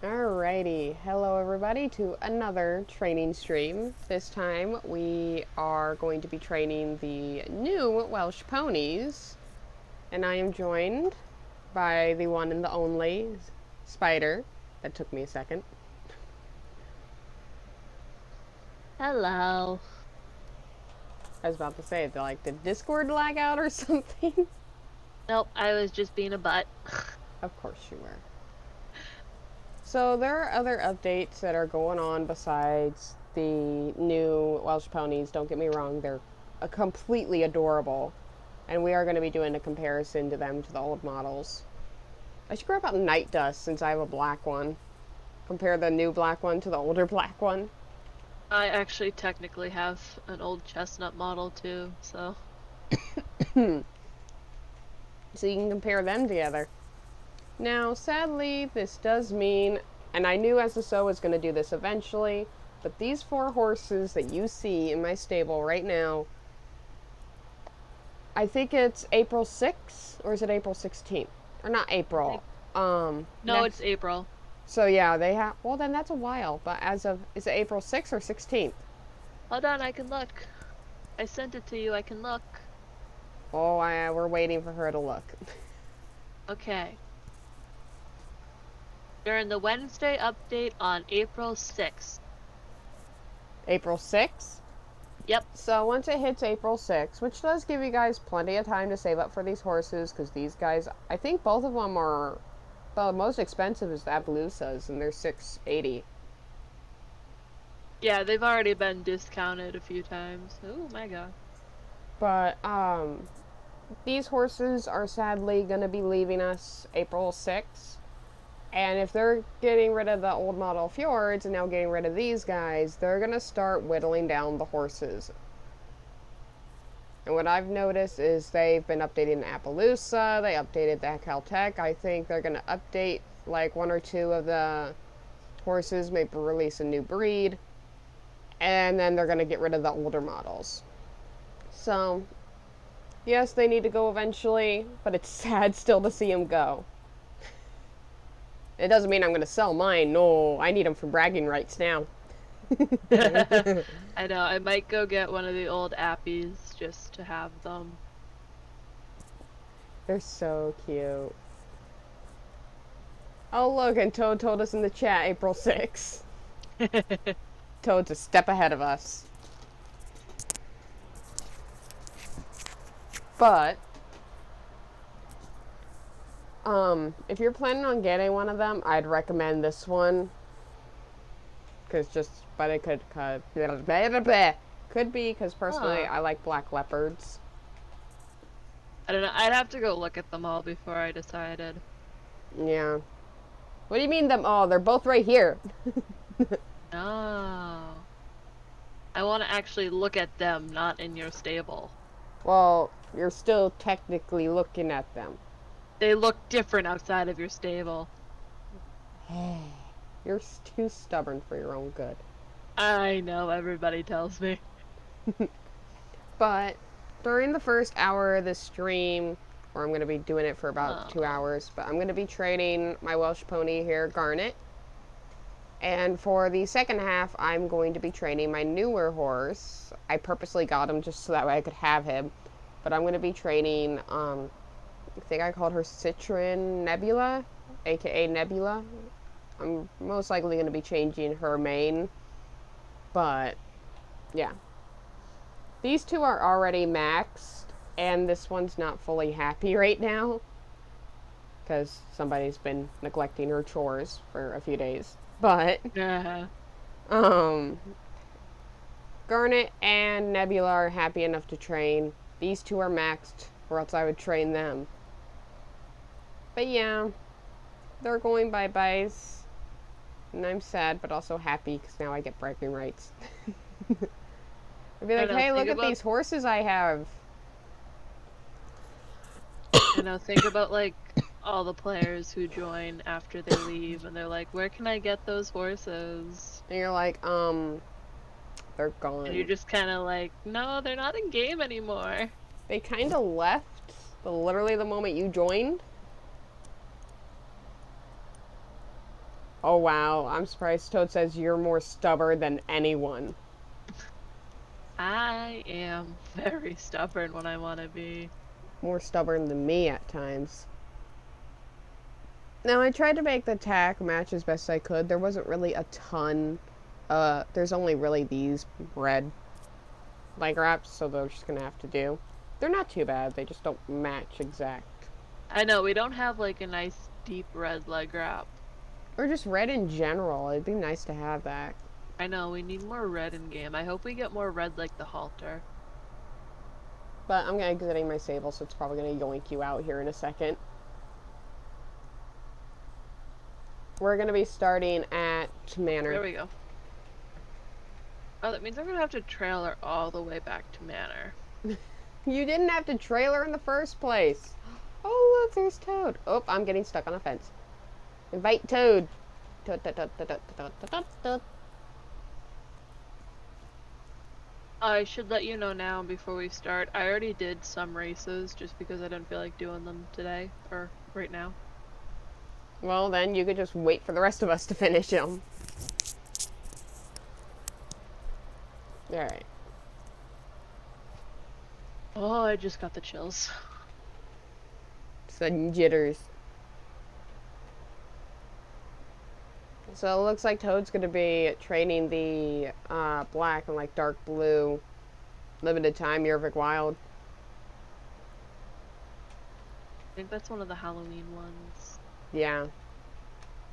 Alrighty, hello everybody to another training stream. This time we are going to be training the new Welsh ponies, and I am joined by the one and the only Spider. That took me a second. Hello. I was about to say, did Discord lag out or something? Nope, I was just being a butt. Of course you were. So there are other updates that are going on besides the new Welsh ponies. Don't get me wrong, they're completely adorable. And we are going to be doing a comparison to them to the old models. I should grab out Night Dust since I have a black one. Compare the new black one to the older black one. I actually technically have an old chestnut model too, so. So you can compare them together. Now, sadly, this does mean, and I knew SSO was going to do this eventually, but these 4 horses that you see in my stable right now, I think it's April 6th, or is it April 16th? Or not April. No, it's April. So yeah, they have, well then that's a while, but as of, is it April 6th or 16th? Hold on, I can look. I sent it to you, I can look. Oh, we're waiting for her to look. Okay. During the Wednesday update on April 6th. April 6th? Yep. So once it hits April 6th, which does give you guys plenty of time to save up for these horses, because these guys, I think both of them are, the most expensive is the Appaloosas, and they're $680. Yeah, they've already been discounted a few times. Oh my god. But, these horses are sadly going to be leaving us April 6th. And if they're getting rid of the old model Fjords and now getting rid of these guys, they're going to start whittling down the horses. And what I've noticed is they've been updating the Appaloosa, they updated the Caltech. I think they're going to update like 1 or 2 of the horses, maybe release a new breed. And then they're going to get rid of the older models. So, yes, they need to go eventually, but it's sad still to see them go. It doesn't mean I'm going to sell mine. No, I need them for bragging rights now. I know, I might go get one of the old Appies just to have them. They're so cute. Oh, look, and Toad told us in the chat April 6th. Toad's a step ahead of us. But, if you're planning on getting one of them, I'd recommend this one. But it could be, because personally, I like black leopards. I don't know, I'd have to go look at them all before I decided. Yeah. What do you mean them all? They're both right here. Oh. I want to actually look at them, not in your stable. Well, you're still technically looking at them. They look different outside of your stable. You're too stubborn for your own good. I know, everybody tells me. But during the first hour of the stream, or I'm going to be doing it for about 2 hours, but I'm going to be training my Welsh pony here, Garnet. And for the second half, I'm going to be training my newer horse. I purposely got him just so that way I could have him. But I'm going to be training, I think I called her Citron Nebula, aka Nebula. I'm most likely going to be changing her mane. But, yeah. These 2 are already maxed, and this one's not fully happy right now. Because somebody's been neglecting her chores for a few days. But, Garnet and Nebula are happy enough to train. These 2 are maxed, or else I would train them. But yeah, they're going bye-byes. And I'm sad, but also happy, because now I get bragging rights. I'd be like, hey, look at these horses I have. You know, think about, like, all the players who join after they leave, and they're like, where can I get those horses? And you're like, they're gone. And you're just kind of like, no, they're not in game anymore. They kind of left, literally the moment you joined. Oh wow, I'm surprised Toad says you're more stubborn than anyone. I am very stubborn when I want to be. More stubborn than me at times. Now, I tried to make the tack match as best I could. There wasn't really a ton. There's only really these red leg wraps, so they're just gonna have to do. They're not too bad, they just don't match exact. I know, we don't have like a nice deep red leg wrap. Or just red in general, it'd be nice to have that. I know, we need more red in game. I hope we get more red like the halter. But I'm exiting my sable, so it's probably gonna yoink you out here in a second. We're gonna be starting at Manor. There we go. Oh, that means I'm gonna have to trailer all the way back to Manor. You didn't have to trailer in the first place. Oh, look, there's Toad. Oh, I'm getting stuck on a fence. Invite Toad. Toad, toad, toad, toad, toad, toad, toad. I should let you know now before we start. I already did some races just because I didn't feel like doing them today or right now. Well, then you could just wait for the rest of us to finish them. Alright. Oh, I just got the chills. Sudden jitters. So it looks like Toad's going to be training the black and like dark blue limited time Yervik Wild. I think that's one of the Halloween ones. Yeah.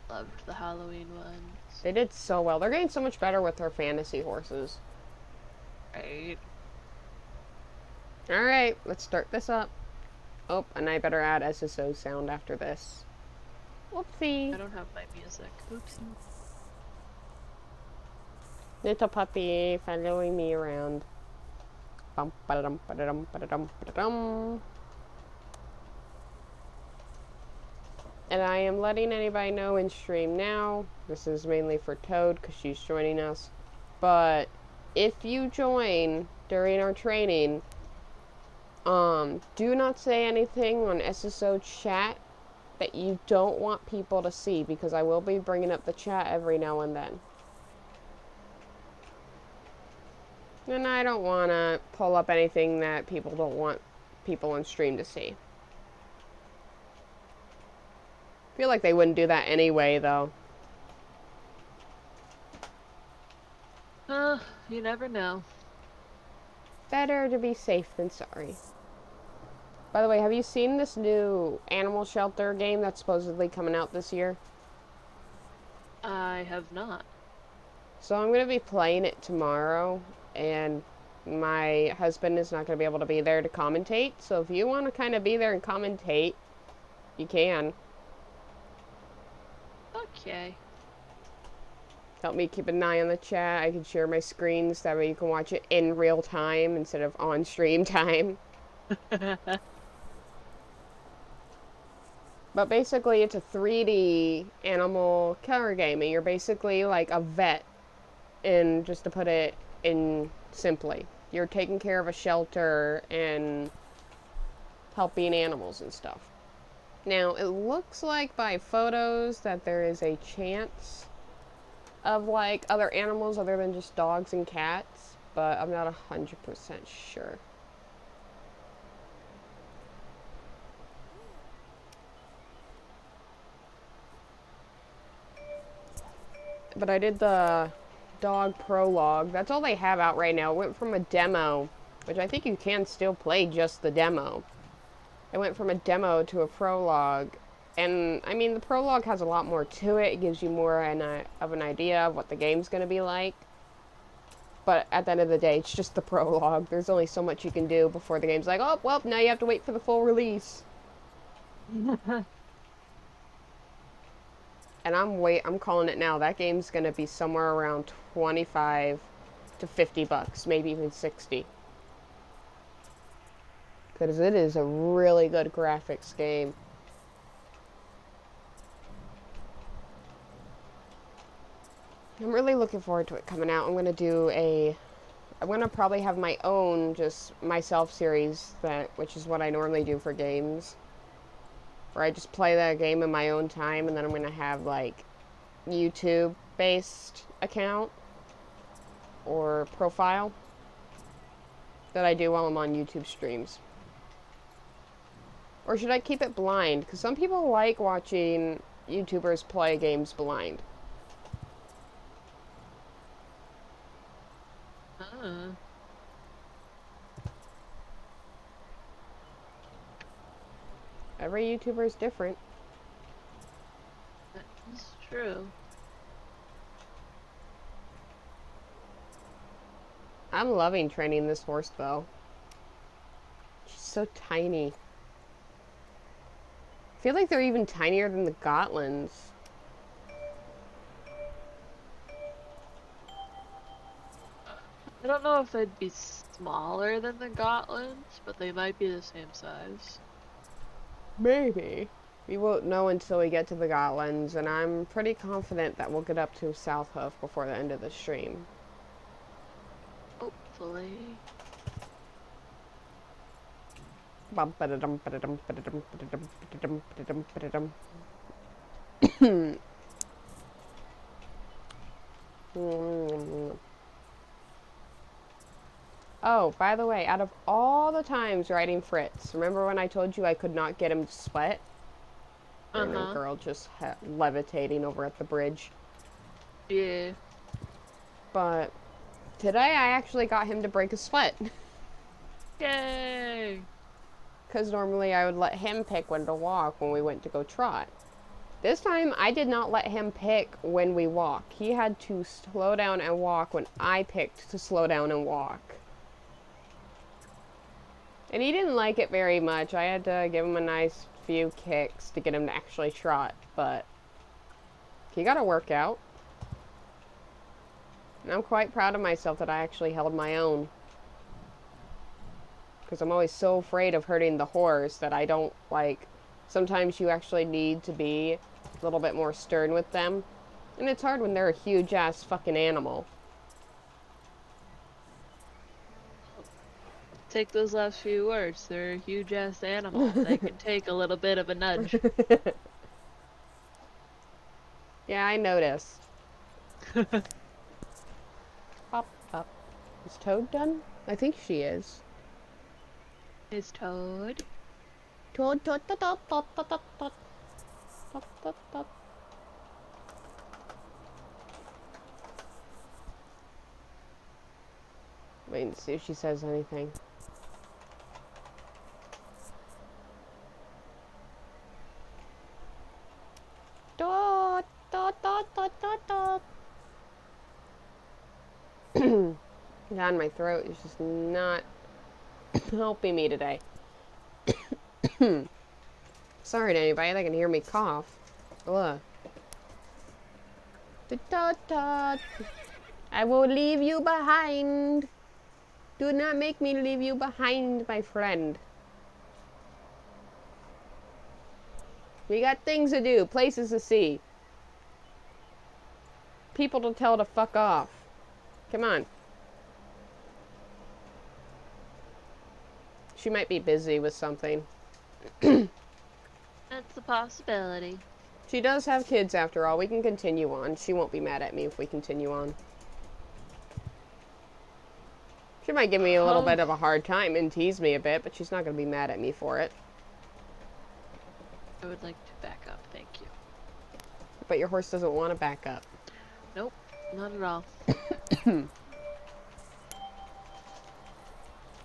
Loved the Halloween ones. They did so well. They're getting so much better with their fantasy horses. Right. Alright, let's start this up. Oh, and I better add SSO sound after this. Whoopsie. I don't have my music. Oopsie. Little puppy following me around. Bum ba-da-dum ba-da-dum ba-da-dum ba-da-dum. And I am letting anybody know in stream now. This is mainly for Toad because she's joining us. But if you join during our training, do not say anything on SSO chat that you don't want people to see, because I will be bringing up the chat every now and then. And I don't want to pull up anything that people don't want people on stream to see. I feel like they wouldn't do that anyway, though. You never know. Better to be safe than sorry. By the way, have you seen this new animal shelter game that's supposedly coming out this year? I have not. So I'm going to be playing it tomorrow, and my husband is not going to be able to be there to commentate. So if you want to kind of be there and commentate, you can. Okay. Help me keep an eye on the chat. I can share my screens, that way you can watch it in real time instead of on stream time. But basically, it's a 3D animal killer game, and you're basically like a vet, and just to put it in simply, you're taking care of a shelter and helping animals and stuff. Now, it looks like by photos that there is a chance of like other animals other than just dogs and cats, but I'm not 100% sure. But I did the dog prologue. That's all they have out right now. It went from a demo, which I think you can still play just the demo. It went from a demo to a prologue. And, I mean, the prologue has a lot more to it. It gives you more of an idea of what the game's going to be like. But at the end of the day, it's just the prologue. There's only so much you can do before the game's like, oh, well, now you have to wait for the full release. And I'm calling it now. That game's going to be somewhere around 25 to 50 bucks, maybe even 60. Because it is a really good graphics game. I'm really looking forward to it coming out. I'm going to probably have my own, just myself series, which is what I normally do for games. Where I just play that game in my own time, and then I'm going to have, like, YouTube based account or profile that I do while I'm on YouTube streams. Or should I keep it blind? Because some people like watching YouTubers play games blind. Every YouTuber is different. That's true. I'm loving training this horse, though. She's so tiny. I feel like they're even tinier than the Gotlands. I don't know if they'd be smaller than the Gotlands, but they might be the same size. Maybe. We won't know until we get to the Gotlands, and I'm pretty confident that we'll get up to South Hoof before the end of the stream. Hopefully. Oh, by the way, out of all the times riding Fritz, remember when I told you I could not get him to sweat? And the girl just levitating over at the bridge. Yeah. But today I actually got him to break a sweat. Yay! Because normally I would let him pick when to walk when we went to go trot. This time I did not let him pick when we walk. He had to slow down and walk when I picked to slow down and walk. And he didn't like it very much. I had to give him a nice few kicks to get him to actually trot, but he got a workout. And I'm quite proud of myself that I actually held my own. Because I'm always so afraid of hurting the horse that I don't like. Sometimes you actually need to be a little bit more stern with them. And it's hard when they're a huge ass fucking animal. Take those last few words. They're a huge ass animal. They can take a little bit of a nudge. Yeah, I noticed. Pop, pop. Is Toad done? I think she is. Is Toad? Toad, toad, toad, toad, toad, toad, toad, toad, toad, toad, toad. Wait and see if she says anything. Toad, toad, toad, toad, toad, toad. God, my throat is just not helping me today. Sorry to anybody that can hear me cough. Ugh. I will leave you behind. Do not make me leave you behind, my friend. We got things to do, places to see. People to tell to fuck off. Come on. She might be busy with something. That's a possibility. She does have kids after all. We can continue on. She won't be mad at me if we continue on. She might give me a little bit of a hard time and tease me a bit, but she's not going to be mad at me for it. I would like to back up, thank you. But your horse doesn't want to back up. Nope, not at all.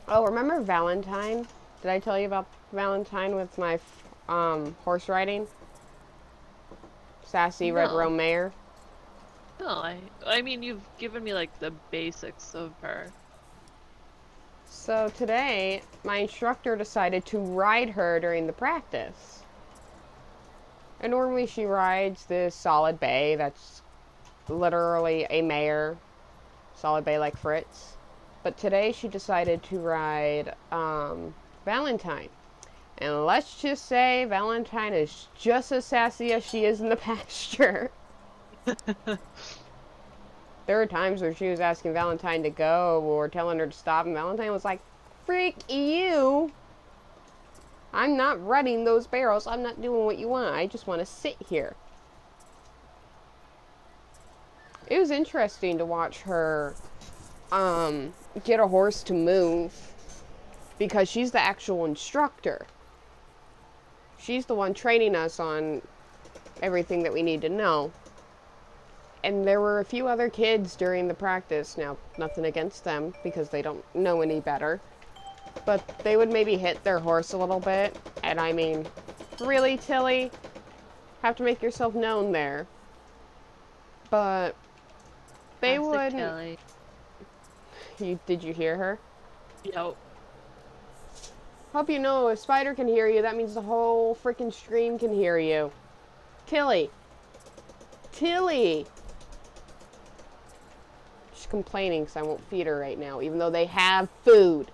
Oh, remember Valentine? Did I tell you about Valentine with my horse riding? Sassy Red Roan mare? No, I mean, you've given me, like, the basics of her. So today, my instructor decided to ride her during the practice. And normally she rides this solid bay that's literally a mare. Solid bay like Fritz. But today she decided to ride Valentine. And let's just say Valentine is just as sassy as she is in the pasture. There were times where she was asking Valentine to go or telling her to stop, and Valentine was like, "Freak you! I'm not running those barrels. I'm not doing what you want. I just want to sit here." It was interesting to watch her get a horse to move because she's the actual instructor. She's the one training us on everything that we need to know. And there were a few other kids during the practice. Now, nothing against them because they don't know any better. But they would maybe hit their horse a little bit. And I mean, really, Tilly? Have to make yourself known there. But they Classic wouldn't. Tilly. Did you hear her? Yo. Hope you know if Spider can hear you, that means the whole freaking stream can hear you. Tilly. Tilly. She's complaining because I won't feed her right now, even though they have food.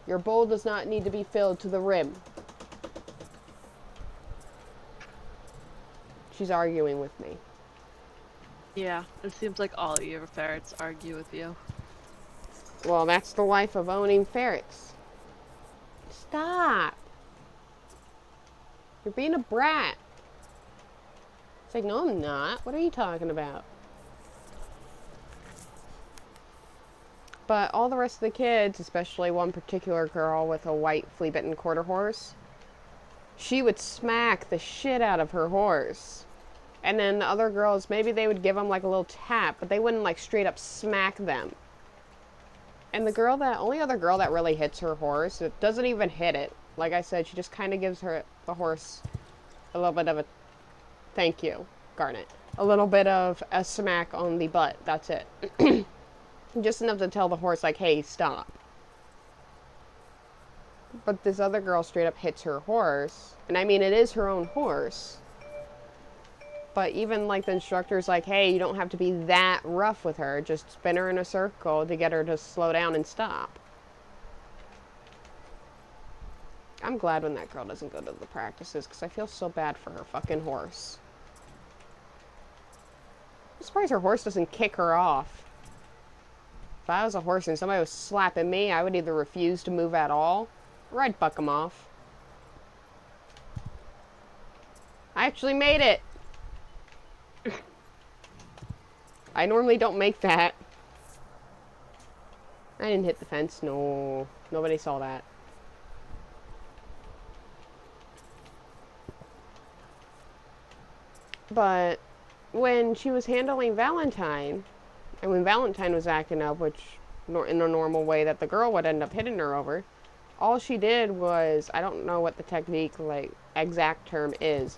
Your bowl does not need to be filled to the rim. She's arguing with me. Yeah, it seems like all your ferrets argue with you. Well, that's the life of owning ferrets. Stop. You're being a brat. It's like, no, I'm not. What are you talking about? But all the rest of the kids, especially one particular girl with a white flea-bitten quarter horse, she would smack the shit out of her horse. And then the other girls, maybe they would give them like a little tap, but they wouldn't like straight up smack them. And the only other girl that really hits her horse, it doesn't even hit it. Like I said, she just kind of gives the horse a little bit of a, thank you, Garnet. A little bit of a smack on the butt, that's it. Just enough to tell the horse, like, hey, stop. But this other girl straight up hits her horse. And I mean, it is her own horse. But even, like, the instructor's like, hey, you don't have to be that rough with her. Just spin her in a circle to get her to slow down and stop. I'm glad when that girl doesn't go to the practices, because I feel so bad for her fucking horse. I'm surprised her horse doesn't kick her off. If I was a horse and somebody was slapping me, I would either refuse to move at all, or I'd buck them off. I actually made it! I normally don't make that. I didn't hit the fence, no. Nobody saw that. But when she was handling Valentine, and when Valentine was acting up, which in a normal way that the girl would end up hitting her over, all she did was, I don't know what the technique, like, exact term is,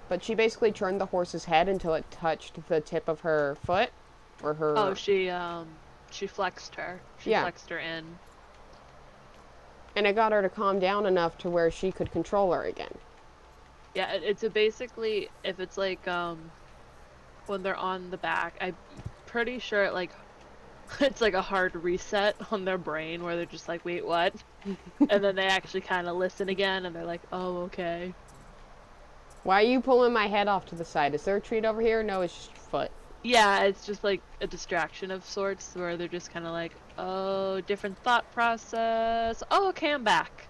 but she basically turned the horse's head until it touched the tip of her foot, or her... Oh, she flexed her. She flexed her in. And it got her to calm down enough to where she could control her again. Yeah, it's basically, if it's like, when they're on the back, I'm pretty sure it, like, it's like a hard reset on their brain where they're just like, wait, what? And then they actually kind of listen again and they're like, oh, okay. Why are you pulling my head off to the side? Is there a treat over here? No, it's just your foot. Yeah, it's just like a distraction of sorts where they're just kind of like, oh, different thought process. Oh, okay, I'm back.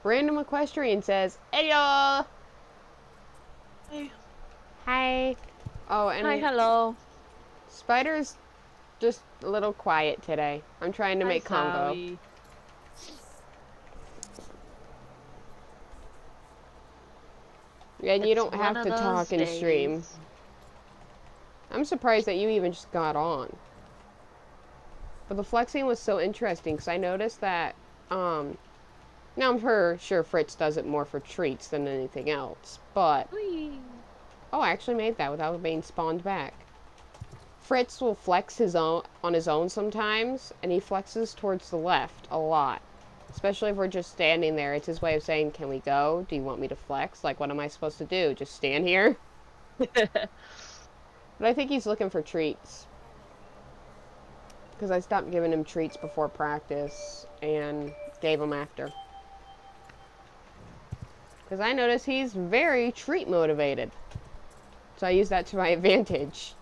Random Equestrian says, hey y'all! Hey. Hi. Oh, and Hi, hello. Spider's just a little quiet today. I'm trying to make Congo. Zowie. And you It's don't have one to of talk those and stream. days. I'm surprised that you even just got on. But the flexing was so interesting because I noticed that, now I'm sure Fritz does it more for treats than anything else, but, Whee! oh, I actually made that without being spawned back. Fritz will flex on his own sometimes, and he flexes towards the left a lot. Especially if we're just standing there. It's his way of saying, can we go? Do you want me to flex? Like, what am I supposed to do? Just stand here? But I think he's looking for treats. Because I stopped giving him treats before practice and gave them after. Because I notice he's very treat motivated. So I use that to my advantage.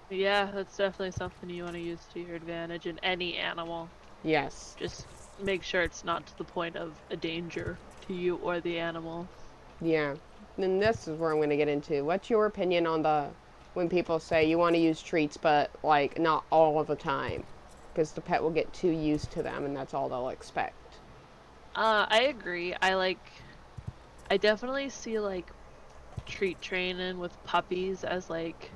Yeah, that's definitely something you want to use to your advantage in any animal. Yes. Just make sure it's not to the point of a danger to you or the animal. Yeah. Then this is where I'm going to get into. What's your opinion on when people say you want to use treats, but like not all of the time, because the pet will get too used to them, and that's all they'll expect. I agree. I definitely see like treat training with puppies as like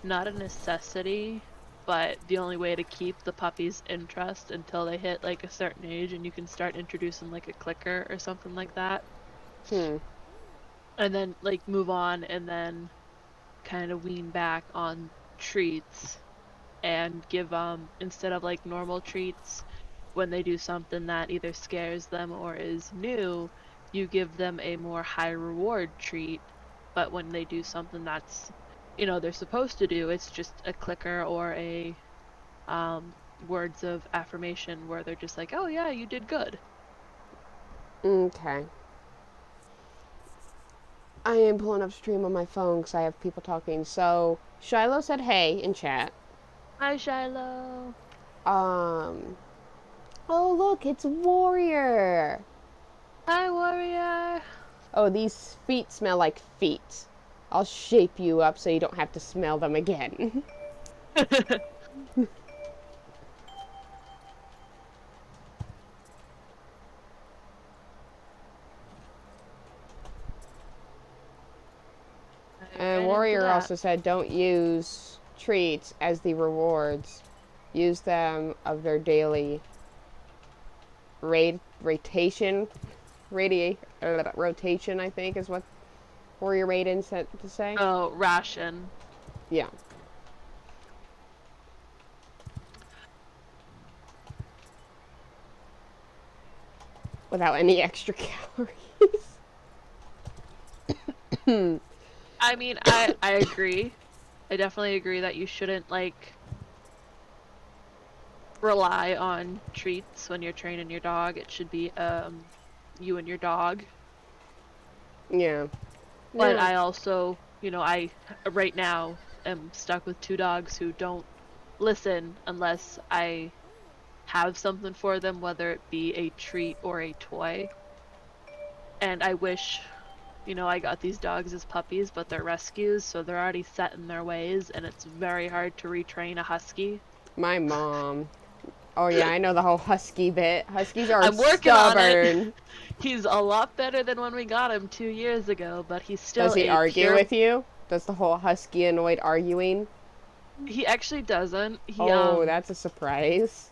not a necessity, but the only way to keep the puppy's interest until they hit like a certain age, and you can start introducing like a clicker or something like that. Hmm. And then like move on and then kind of wean back on treats and give instead of like normal treats when they do something that either scares them or is new, you give them a more high reward treat. But when they do something that's, they're supposed to do, it's just a clicker or a words of affirmation where they're just like, oh yeah, you did good. Okay. I am pulling up stream on my phone because I have people talking. So Shiloh said hey in chat. Hi, Shiloh. Oh look, it's Warrior. Hi, Warrior. Oh, these feet smell like feet. I'll shape you up so you don't have to smell them again. And Warrior also said don't use treats as the rewards. Use them of their daily rotation, I think is what Warrior Raiden said to say. Oh, ration. Yeah. Without any extra calories. I mean, I agree. I definitely agree that you shouldn't, like, rely on treats when you're training your dog. It should be, you and your dog. Yeah. But I also, right now am stuck with 2 dogs who don't listen unless I have something for them, whether it be a treat or a toy. And I wish, I got these dogs as puppies, but they're rescues, so they're already set in their ways, and it's very hard to retrain a husky. My mom. Oh yeah, I know the whole husky bit. Huskies are I'm working stubborn. on it. He's a lot better than when we got him 2 years ago, but he's still Does he argue with you? Does the whole husky annoyed arguing? He actually doesn't. That's a surprise.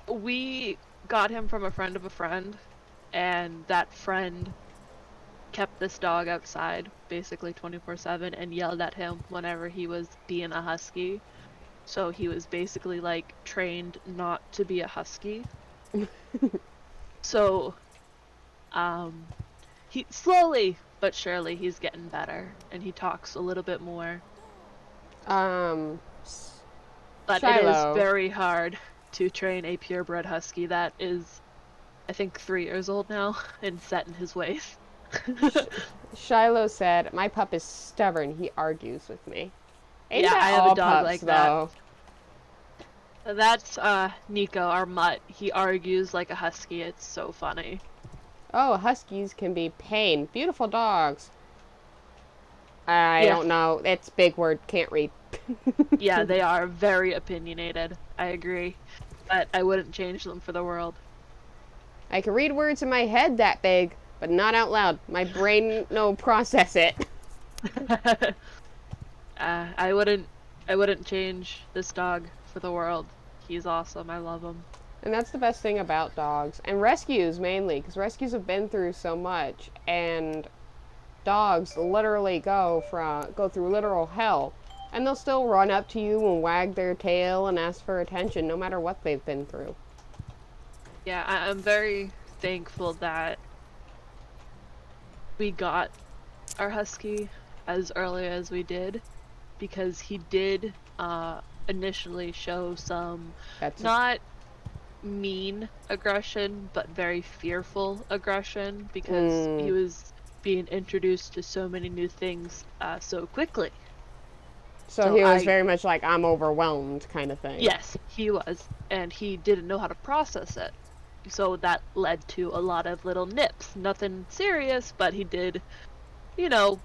We got him from a friend of a friend, and that friend kept this dog outside basically 24/7 and yelled at him whenever he was being a husky. So he was basically like trained not to be a husky. So he slowly but surely he's getting better, and he talks a little bit more. But Shiloh. it is very hard to train a purebred husky that is, I think, 3 years old now and set in his ways. Shiloh said, my pup is stubborn. He argues with me. Ain't yeah, that I have all a dog pups, like though? that. That's Nico, our mutt. He argues like a husky. It's so funny. Oh, huskies can be pain. Beautiful dogs. I don't know. It's big word. Can't read. Yeah, they are very opinionated. I agree. But I wouldn't change them for the world. I can read words in my head that big, but not out loud. My brain no process it. I wouldn't change this dog for the world. He's awesome. I love him. And that's the best thing about dogs. And rescues, mainly, because rescues have been through so much. And dogs literally go through literal hell. And they'll still run up to you and wag their tail and ask for attention, no matter what they've been through. Yeah, I'm very thankful that we got our husky as early as we did, because he did initially show some not mean aggression, but very fearful aggression, because he was being introduced to so many new things so quickly. So he was very much like, I'm overwhelmed kind of thing. Yes, he was. And he didn't know how to process it. So that led to a lot of little nips. Nothing serious, but he did you know,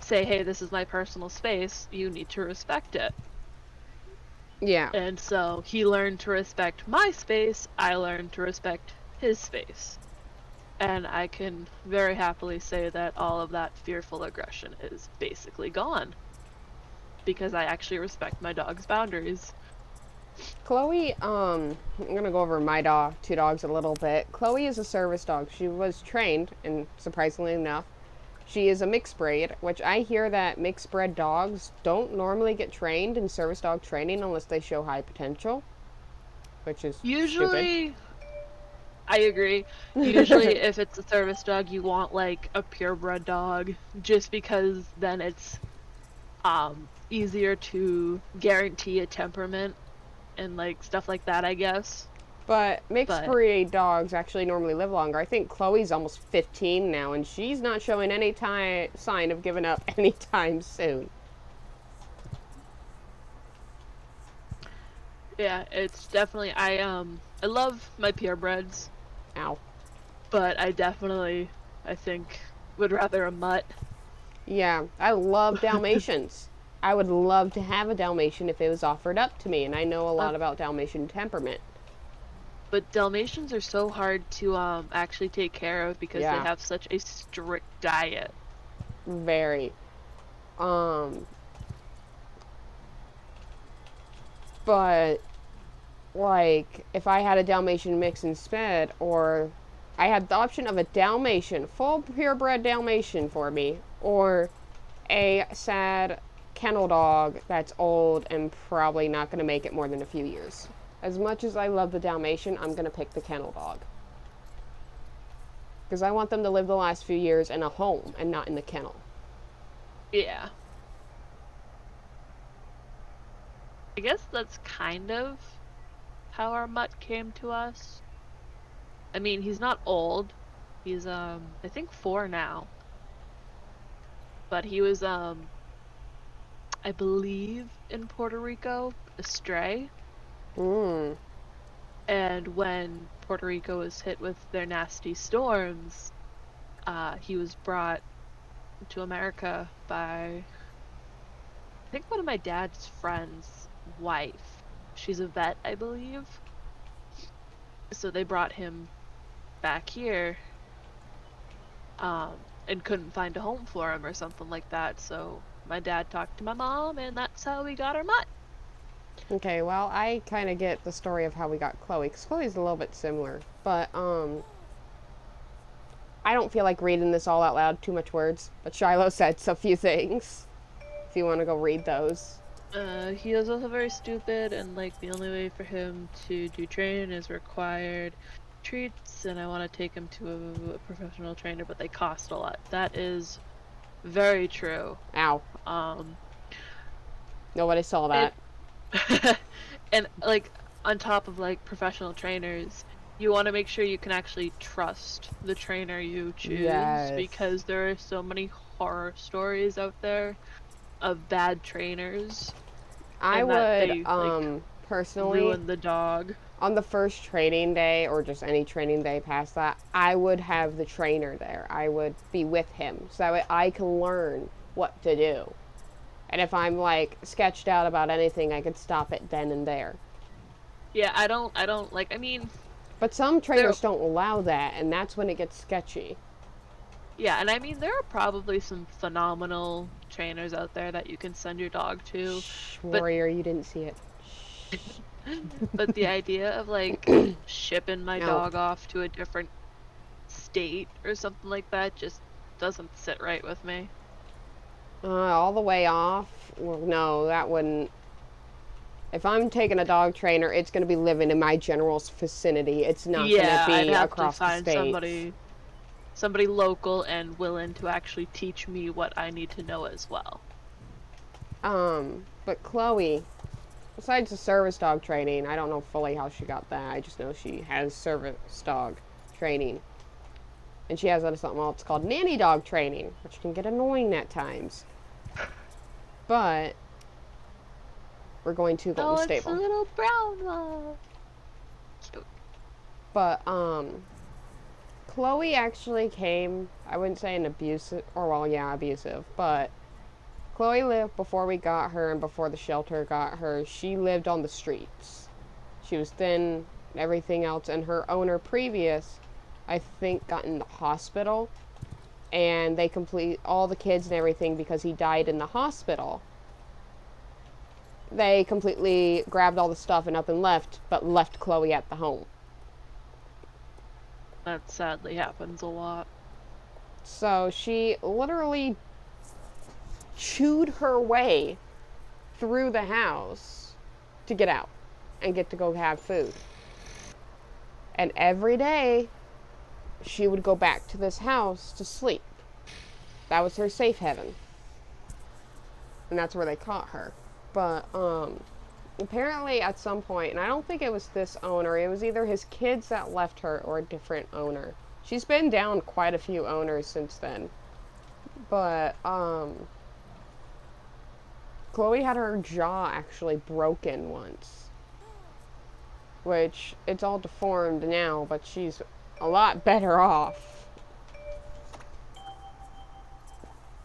say, hey, this is my personal space, you need to respect it. Yeah. And so he learned to respect my space, I learned to respect his space. And I can very happily say that all of that fearful aggression is basically gone. Because I actually respect my dog's boundaries. Chloe, I'm gonna go over my dog, two dogs a little bit. Chloe is a service dog. She was trained, and surprisingly enough, she is a mixed breed, which I hear that mixed bred dogs don't normally get trained in service dog training unless they show high potential, which is stupid. Usually, I agree. Usually, if it's a service dog, you want like a purebred dog, just because then it's easier to guarantee a temperament and like stuff like that, I guess. But mixed But breed dogs actually normally live longer. I think Chloe's almost 15 now, and she's not showing any sign of giving up anytime soon. yeah, it's definitely I love my purebreds, Ow. but I think would rather a mutt. Yeah, I love Dalmatians. I would love to have a Dalmatian if it was offered up to me, and I know a Uh, lot about Dalmatian temperament. but Dalmatians are so hard to actually take care of because they Yeah, have such a strict diet. very. Um, but like if I had a Dalmatian mix instead, or I had the option of a Dalmatian, full purebred Dalmatian for me, or a sad kennel dog that's old and probably not going to make it more than a few years. As much as I love the Dalmatian, I'm going to pick the kennel dog. Because I want them to live the last few years in a home and not in the kennel. Yeah. I guess that's kind of how our mutt came to us. I mean, he's not old. He's I think 4 now. But he was I believe in Puerto Rico, a stray. Mmm. And when Puerto Rico was hit with their nasty storms, he was brought to America by, I think, one of my dad's friends' wife. She's a vet, I believe. So they brought him back here, and couldn't find a home for him or something like that. So my dad talked to my mom, and that's how we got our mutt. Okay, well, I kind of get the story of how we got Chloe, because Chloe's a little bit similar. But, I don't feel like reading this all out loud, too much words. But Shiloh said a few things, if you want to go read those. He was also very stupid, and like the only way for him to do training is required treats, and I want to take him to a professional trainer, but they cost a lot. That is very true. Ow. Um, Nobody saw that. and like on top of like professional trainers, you want to make sure you can actually trust the trainer you choose, Yes. because there are so many horror stories out there of bad trainers. I and that would, they, personally, ruin the dog. on the first training day, or just any training day past that, I would have the trainer there. I would be with him, so that I can learn what to do. And if I'm, like, sketched out about anything, I could stop it then and there. Yeah, I don't like, I mean, But some trainers don't allow that, and that's when it gets sketchy. yeah, and I mean, there are probably some phenomenal trainers out there that you can send your dog to. Shh, But warrior, you didn't see it. but the idea of like shipping my No. dog off to a different state or something like that just doesn't sit right with me. All the way off? Well, no, that wouldn't. If I'm taking a dog trainer, it's going to be living in my general vicinity. It's not Yeah, going I'd to be have across to find the states. somebody local and willing to actually teach me what I need to know as well. But Chloe, besides the service dog training, I don't know fully how she got that. I just know she has service dog training. And she has something else called nanny dog training, which can get annoying at times. But we're going to Golden Oh, it's Stable. a little brown one. Cute. But, Chloe actually came, I wouldn't say an abusive, or well, yeah, abusive, but Chloe lived before we got her and before the shelter got her. She lived on the streets. She was thin and everything else, and her owner previous, I think, got in the hospital, and they complete all the kids and everything because he died in the hospital. They completely grabbed all the stuff and up and left, but left Chloe at the home. That sadly happens a lot. So she literally chewed her way through the house to get out and get to go have food. And every day she would go back to this house to sleep. That was her safe haven. And that's where they caught her. But apparently at some point, and I don't think it was this owner, it was either his kids that left her or a different owner. She's been down quite a few owners since then. But Chloe had her jaw actually broken once, which it's all deformed now, but she's a lot better off.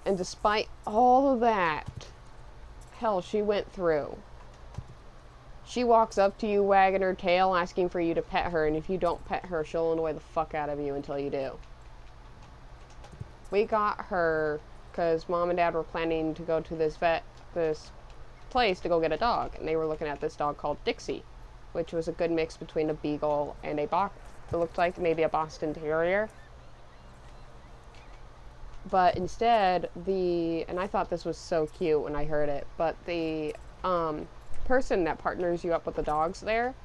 And despite all of that hell she went through, she walks up to you wagging her tail asking for you to pet her, and if you don't pet her, she'll annoy the fuck out of you until you do. We got her because Mom and Dad were planning to go to this place to go get a dog, and they were looking at this dog called Dixie, which was a good mix between a beagle and it looked like maybe a Boston Terrier. But instead, and I thought this was so cute when I heard it, but the person that partners you up with the dogs there,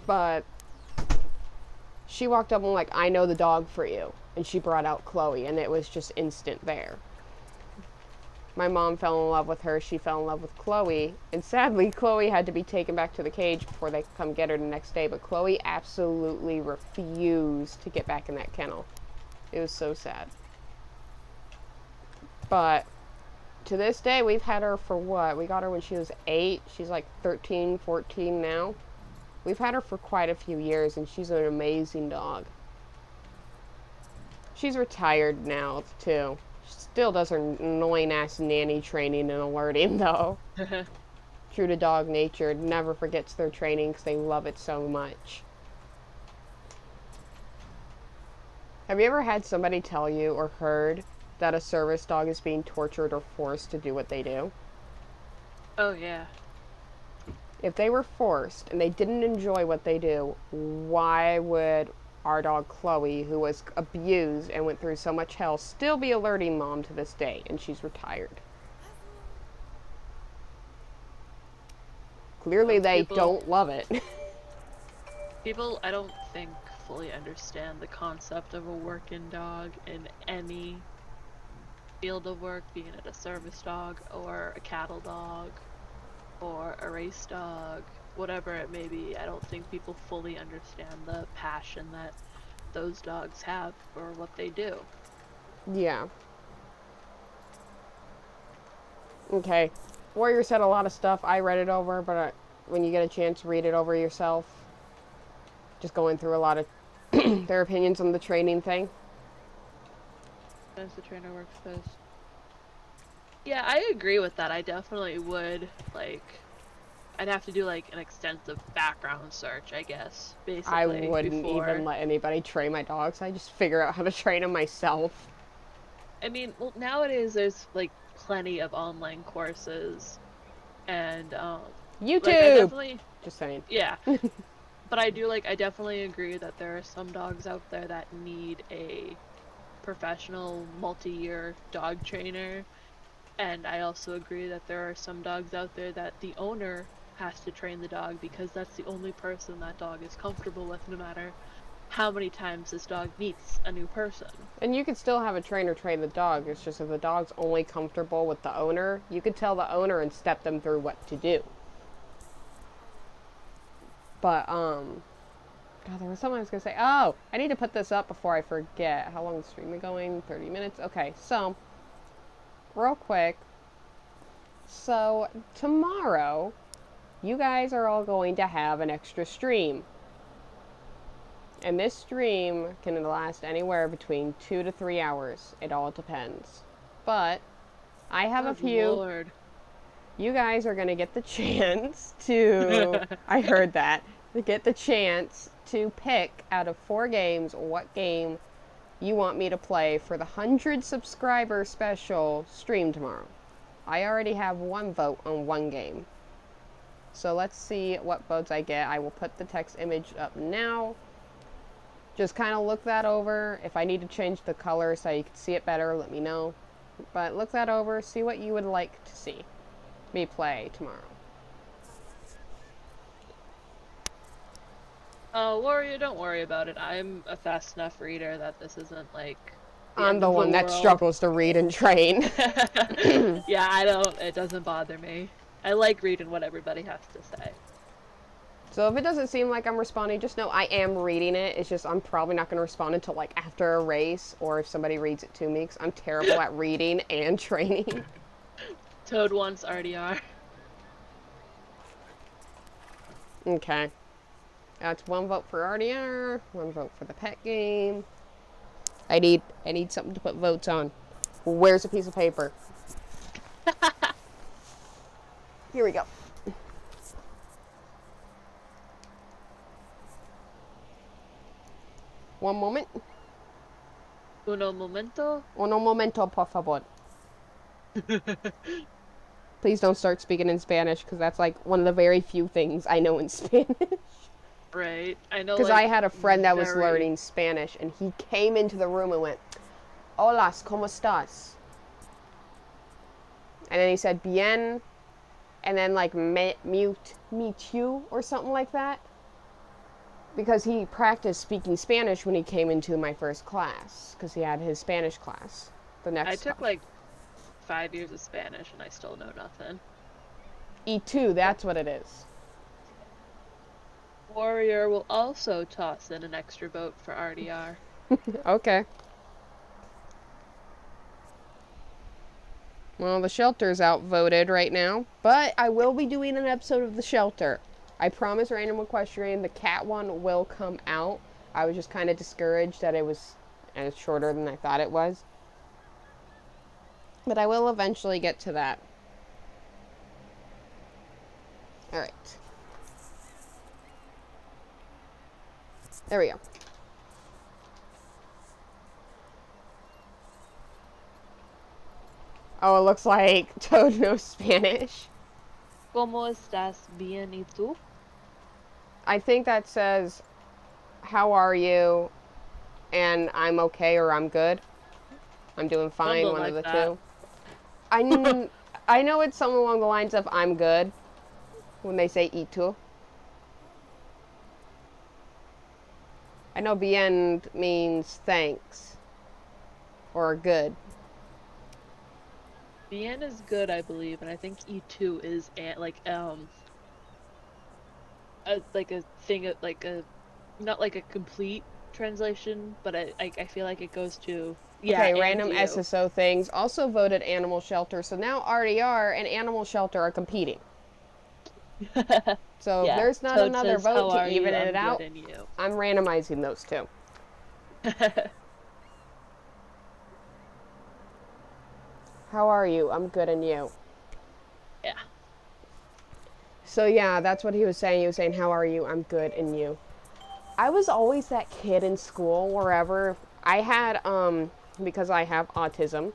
but she walked up and like, I know the dog for you. And she brought out Chloe, and it was just instant there. My mom fell in love with her, she fell in love with Chloe, and sadly, Chloe had to be taken back to the cage before they could come get her the next day, but Chloe absolutely refused to get back in that kennel. It was so sad. But to this day, we've had her for what? We got her when she was 8. She's like 13, 14 now. We've had her for quite a few years, and she's an amazing dog. She's retired now, too. She still does her annoying-ass nanny training and alerting, though. True to dog nature, never forgets their training because they love it so much. Have you ever had somebody tell you or heard that a service dog is being tortured or forced to do what they do? Oh, yeah. If they were forced and they didn't enjoy what they do, why would our dog Chloe, who was abused and went through so much hell, still be alerting Mom to this day, and she's retired? Clearly they don't love it. People, I don't think, fully understand the concept of a working dog in any field of work, being it a service dog or a cattle dog or a race dog, whatever it may be. I don't think people fully understand the passion that those dogs have for what they do. Yeah. Okay. Warrior said a lot of stuff. I read it over, but when you get a chance, read it over yourself. Just going through a lot of their opinions on the training thing. As the trainer works best. Yeah, I agree with that. I definitely would, like, I'd have to do, like, an extensive background search, I guess, basically. I wouldn't even let anybody train my dogs. I just figure out how to train them myself. I mean, well, nowadays there's, like, plenty of online courses, and, YouTube! Like, I definitely... Just saying. Yeah. But I definitely agree that there are some dogs out there that need a professional, multi-year dog trainer. And I also agree that there are some dogs out there that the owner has to train the dog because that's the only person that dog is comfortable with, no matter how many times this dog meets a new person. And you could still have a trainer train the dog. It's just if the dog's only comfortable with the owner, you could tell the owner and step them through what to do. But, God, there was something I was going to say. Oh, I need to put this up before I forget. How long is the stream going? 30 minutes? Okay, so, real quick. So, tomorrow, you guys are all going to have an extra stream. And this stream can last anywhere between 2 to 3 hours. It all depends. But I have a few. Lord. You guys are going to get the chance to, I heard that, to get the chance to pick out of 4 games what game you want me to play for the 100 subscriber special stream tomorrow. I already have 1 vote on 1 game. So let's see what votes I get. I will put the text image up now. Just kind of look that over. If I need to change the color so you can see it better, let me know. But look that over, see what you would like to see me play tomorrow. Warrior, don't worry about it. I'm a fast enough reader that this isn't like I'm the end of one that world. struggles to read and train. Yeah, it doesn't bother me. I like reading what everybody has to say. So if it doesn't seem like I'm responding, just know I am reading it. It's just I'm probably not going to respond until like after a race or if somebody reads it to me because I'm terrible at reading and training. Toad wants RDR. Okay. That's 1 vote for RDR, 1 vote for the pet game. I need something to put votes on. Where's a piece of paper? Here we go. One moment. Uno momento. Uno momento, por favor. Please don't start speaking in Spanish, because that's like one of the very few things I know in Spanish. Right. I know. Because like, I had a friend that was learning Spanish, and he came into the room and went, "Hola, ¿cómo estás?" And then he said, "Bien," and then like me you, or something like that. Because he practiced speaking Spanish when he came into my first class, because he had his Spanish class. I took like 5 years of Spanish and I still know nothing. E2, that's what it is. Warrior will also toss in an extra vote for RDR. Okay. Well, the shelter's outvoted right now, but I will be doing an episode of the shelter. I promise Random Equestrian, the cat one will come out. I was just kind of discouraged that it was shorter than I thought it was. But I will eventually get to that. Alright. There we go. Oh, it looks like Toad knows Spanish. ¿Cómo estás? Bien, ¿y tú? I think that says, how are you? And I'm okay or I'm good. I'm doing fine, Something one like of the that. two. I know it's something along the lines of I'm good when they say itu. I know bien means thanks or good. Bien is good, I believe, and I think E2 is like a thing, like a not like a complete translation, but I feel like it goes to Okay, random you. SSO things also voted Animal Shelter, so now RDR and Animal Shelter are competing. So Yeah, if there's not Toad another says, vote "How to are even you? it I'm out, good, and you." I'm randomizing those two. How are you? I'm good, and you? Yeah. So yeah, that's what he was saying. He was saying, how are you? I'm good, and you? I was always that kid in school, wherever. I had, because I have autism,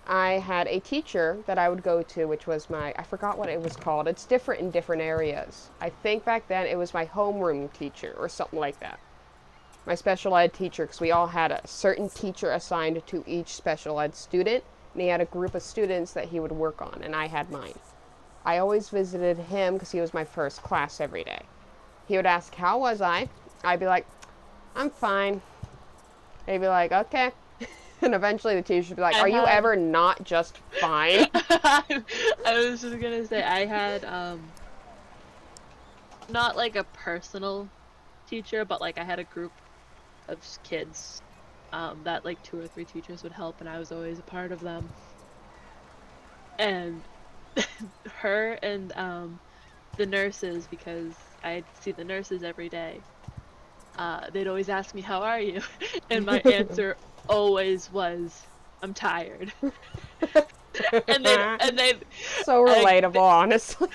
I had a teacher that I would go to, which was I forgot what it was called. It's different in different areas. I think back then it was my homeroom teacher or something like that. My special ed teacher, because we all had a certain teacher assigned to each special ed student, and he had a group of students that he would work on, and I had mine. I always visited him because he was my first class every day. He would ask, how was I? I'd be like, I'm fine. He'd be like, okay. And eventually the teacher would be like, are you ever not just fine? I was just gonna say, I had, not like a personal teacher, but like I had a group of kids, that like 2 or 3 teachers would help, and I was always a part of them. And her and the nurses, because I see the nurses every day, they'd always ask me, "How are you?" And my answer always was, "I'm tired." and they'd So relatable, honestly.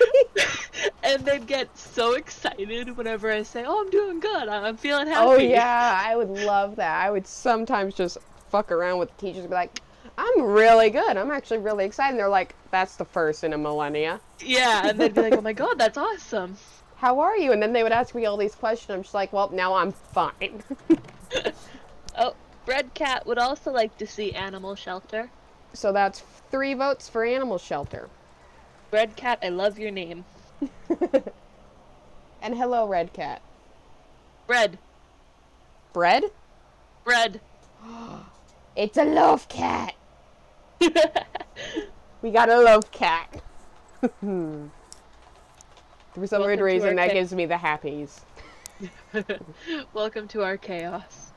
and they'd get so excited whenever I say, "Oh, I'm doing good. I'm feeling happy." Oh yeah, I would love that. I would sometimes just fuck around with the teachers and be like, I'm really good. I'm actually really excited. And they're like, that's the first in a millennia. Yeah, and they'd be like, "Oh my god, that's awesome." How are you? And then they would ask me all these questions. I'm just like, well, now I'm fine. Oh, Bread Cat would also like to see animal shelter. So that's 3 votes for animal shelter. Bread Cat, I love your name. And hello, Red Cat. Bread. Bread? Bread. It's a love cat. We got a love cat. For some weird reason, that gives me the happies. Welcome to our chaos.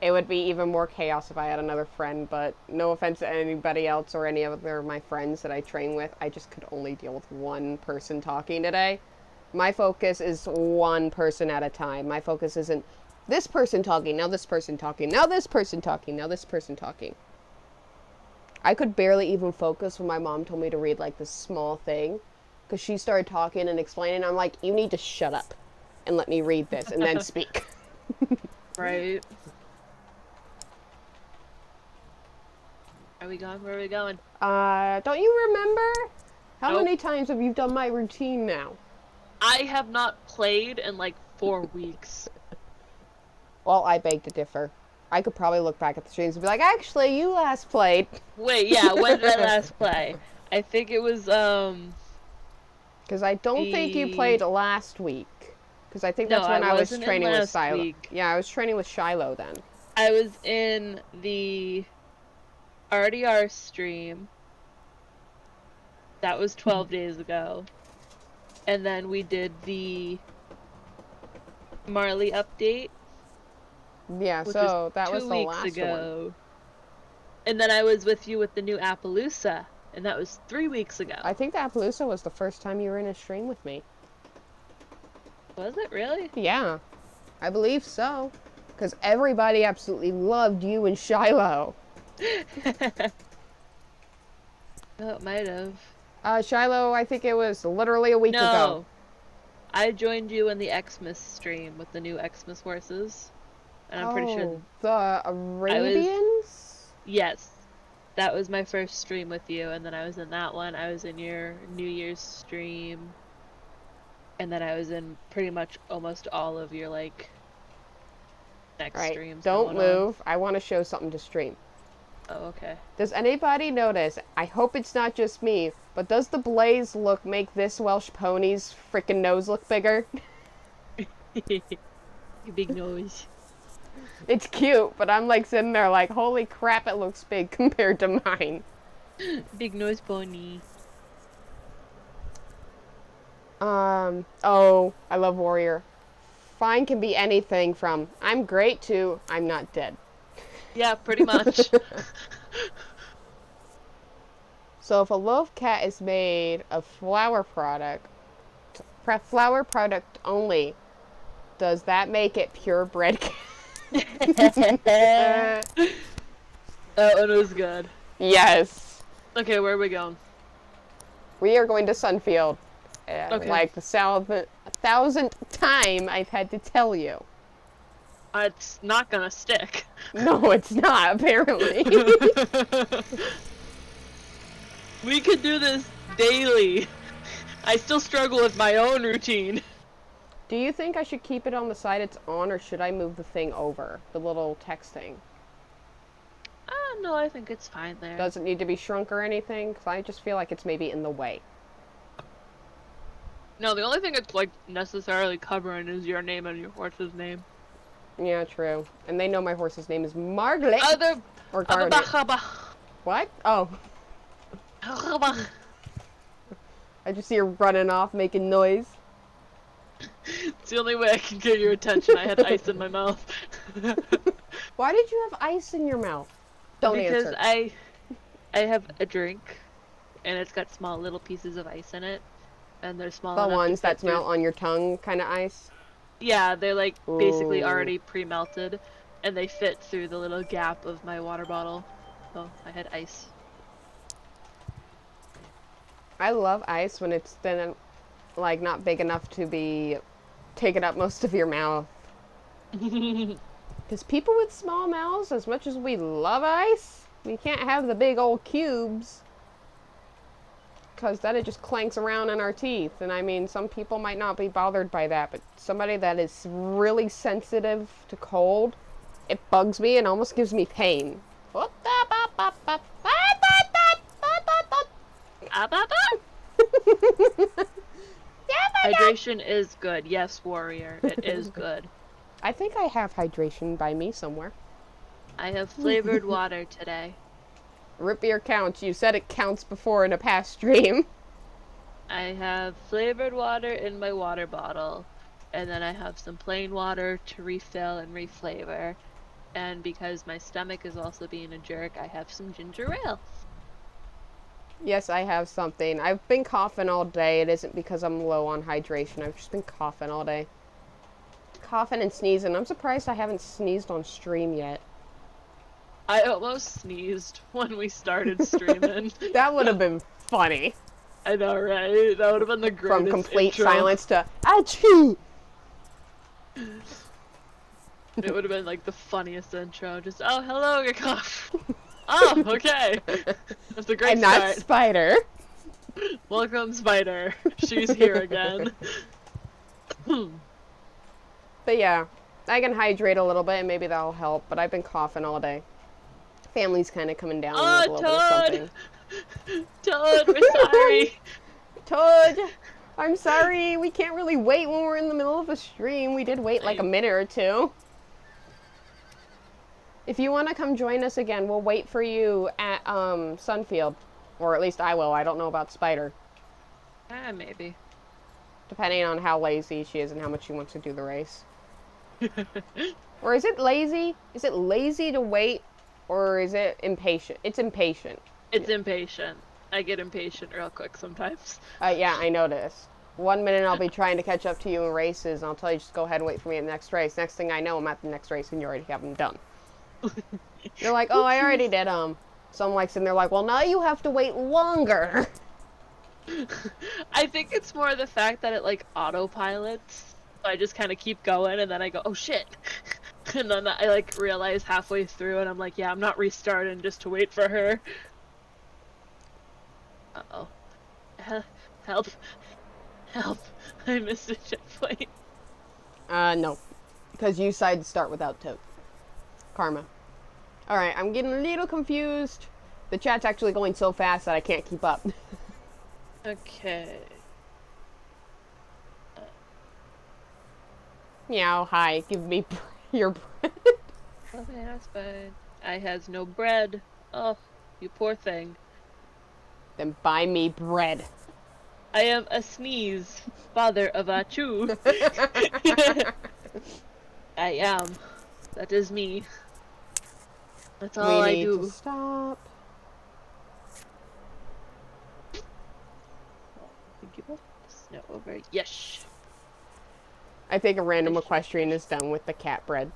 It would be even more chaos if I had another friend, but no offense to anybody else or any other of my friends that I train with, I just could only deal with one person talking today. My focus is one person at a time. My focus isn't this person talking, now this person talking, now this person talking, now this person talking. I could barely even focus when my mom told me to read like this small thing, because she started talking and explaining. I'm like, you need to shut up and let me read this and then speak. Right. Are we going? Where are we going? Don't you remember? How Nope. many times have you done my routine now? I have not played in like 4 weeks. Well, I beg to differ. I could probably look back at the streams and be like, actually, you last played. Wait, yeah, when did I last play? I think it was, Because I don't think you played last week. Because I think that's when I was training with Shiloh. Yeah, I was training with Shiloh then. I was in the RDR stream. That was 12 days ago. And then we did the Marley update. Yeah, so that was the last one. And then I was with you with the new Appaloosa, and that was 3 weeks ago. I think the Appaloosa was the first time you were in a stream with me. Was it really? Yeah, I believe so. Because everybody absolutely loved you and Shiloh. Oh, it might have. Shiloh, I think it was literally a week ago. I joined you in the Xmas stream with the new Xmas horses. And I'm pretty sure... the Arabians? Yes. That was my first stream with you, and then I was in that one. I was in your New Year's stream. And then I was in pretty much almost all of your, like, next streams. Don't move. I want to show something to stream. Oh, okay. Does anybody notice, I hope it's not just me, but does the blaze look make this Welsh pony's freaking nose look bigger? Big nose. It's cute, but I'm like sitting there like, holy crap, it looks big compared to mine. Big nose pony. Oh, I love Warrior. Fine can be anything from, I'm great to, I'm not dead. Yeah, pretty much. So if a love cat is made of flower product only, does that make it purebred cat? That one was good. Yes. Okay, where are we going? We are going to Sunfield. Okay. Like the 1,000th time I've had to tell you. It's not gonna stick. No, it's not, apparently. We could do this daily. I still struggle with my own routine. Do you think I should keep it on the side it's on, or should I move the thing over? The little text thing. No, I think it's fine there. Does it need to be shrunk or anything? Because I just feel like it's maybe in the way. No, the only thing it's, like, necessarily covering is your name and your horse's name. Yeah, true. And they know my horse's name is Margaret. Or Garnet. What? Oh. I just see her running off, making noise. It's the only way I can get your attention. I had ice in my mouth. Why did you have ice in your mouth? Don't answer. Because I have a drink, and it's got small little pieces of ice in it. and they're small The enough ones to fit that melt through. on your tongue kind of ice? Yeah, they're like basically Ooh. already pre-melted, and they fit through the little gap of my water bottle. So I had ice. I love ice when it's thin, like not big enough to be taking up most of your mouth. Because people with small mouths, as much as we love ice, we can't have the big old cubes. Because then it just clanks around in our teeth. And I mean, some people might not be bothered by that, but somebody that is really sensitive to cold, it bugs me and almost gives me pain. Ah, bah, bah. Hydration is good. Yes, warrior. It is good. I think I have hydration by me somewhere. I have flavored water today. Root beer counts. You said it counts before in a past stream. I have flavored water in my water bottle, and then I have some plain water to refill and reflavor. And because my stomach is also being a jerk, I have some ginger ale. Yes, I have something. I've been coughing all day. It isn't because I'm low on hydration. I've just been coughing all day. Coughing and sneezing. I'm surprised I haven't sneezed on stream yet. I almost sneezed when we started streaming. That would have been funny. I know, right? That would have been the greatest From complete intro. silence to achoo! It would have been like the funniest intro. Just, oh, hello, your cough. Oh, okay. That's a great And start. not Spider. Welcome, Spider. She's here again. But yeah, I can hydrate a little bit and maybe that'll help, but I've been coughing all day. Family's kind of coming down with a little bit of something. Toad, we're sorry. Toad, I'm sorry. We can't really wait when we're in the middle of a stream. We did wait like a minute or two. If you want to come join us again, we'll wait for you at Sunfield. Or at least I will. I don't know about Spider. Maybe. Depending on how lazy she is and how much she wants to do the race. Or is it lazy? Is it lazy to wait? Or is it impatient? It's impatient. It's impatient. I get impatient real quick sometimes. Yeah, I noticed. 1 minute I'll be trying to catch up to you in races, and I'll tell you just go ahead and wait for me at the next race. Next thing I know, I'm at the next race, and you already have them done. You're like, oh, I already did them. So I'm like sitting there like, well, now you have to wait longer. I think it's more the fact that it like autopilots. So I just kind of keep going, and then I go, oh shit. And then I like realize halfway through, and I'm like, yeah, I'm not restarting just to wait for her. Uh-oh. Help. Help. I missed a checkpoint. No. Because you decided to start without Toad. Karma. Alright, I'm getting a little confused. The chat's actually going so fast that I can't keep up. Okay. Meow, hi, give me your bread. Okay, that's fine. I has no bread. Oh, you poor thing. Then buy me bread. I am a sneeze, father of a chew. I am. That is me. That's all I do. We need to stop. Thank you. Snow over. Yes. I think a random equestrian is done with the cat bread.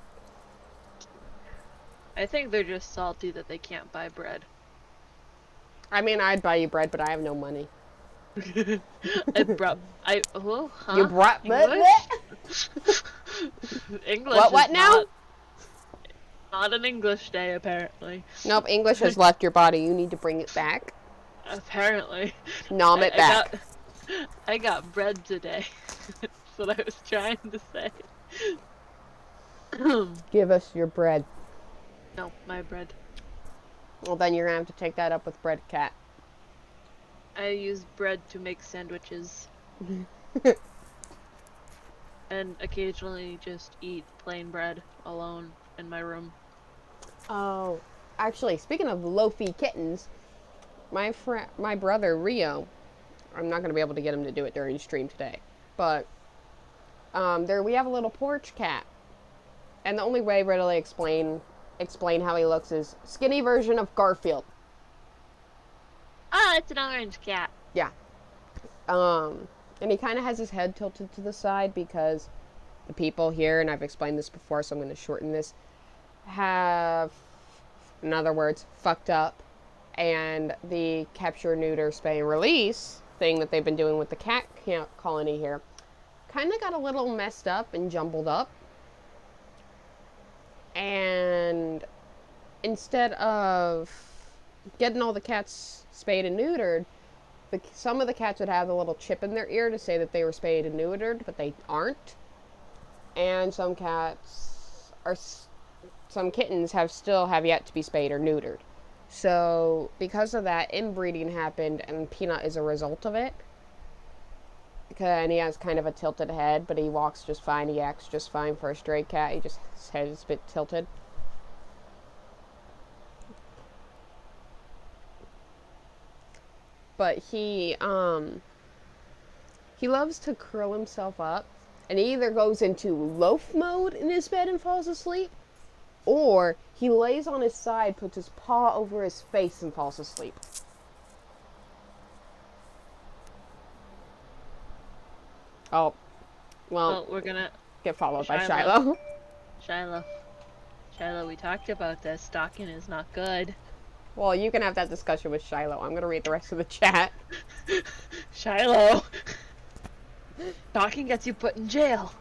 I think they're just salty that they can't buy bread. I mean, I'd buy you bread, but I have no money. Oh, huh? You brought English? English What is now? Not an English day, apparently. Nope, English has left your body. You need to bring it back. Apparently. Nom it back. I got bread today. That's what I was trying to say. Give us your bread. No, my bread. Well, then you're gonna have to take that up with Bread Cat. I use bread to make sandwiches. And occasionally just eat plain bread alone in my room. Oh, actually, speaking of loafy kittens, my brother Rio, I'm not gonna be able to get him to do it during stream today, but we have a little porch cat, and the only way to really explain how he looks is skinny version of Garfield. Ah, it's an orange cat. Yeah. And he kind of has his head tilted to the side because the people here, and I've explained this before, so I'm going to shorten this, have, in other words, fucked up. And the capture, neuter, spay, and release thing that they've been doing with the cat colony here kind of got a little messed up and jumbled up. And instead of getting all the cats spayed and neutered, some of the cats would have a little chip in their ear to say that they were spayed and neutered, but they aren't. And some kittens have yet to be spayed or neutered. So because of that, inbreeding happened, and Peanut is a result of it. And he has kind of a tilted head, but he walks just fine. He acts just fine for a stray cat. His head is a bit tilted. But he loves to curl himself up, and he either goes into loaf mode in his bed and falls asleep, or he lays on his side, puts his paw over his face, and falls asleep. Oh, well, we're gonna get followed by Shiloh. Shiloh, we talked about this. Stalking is not good. Well, you can have that discussion with Shiloh. I'm gonna read the rest of the chat. Shiloh! Stalking gets you put in jail.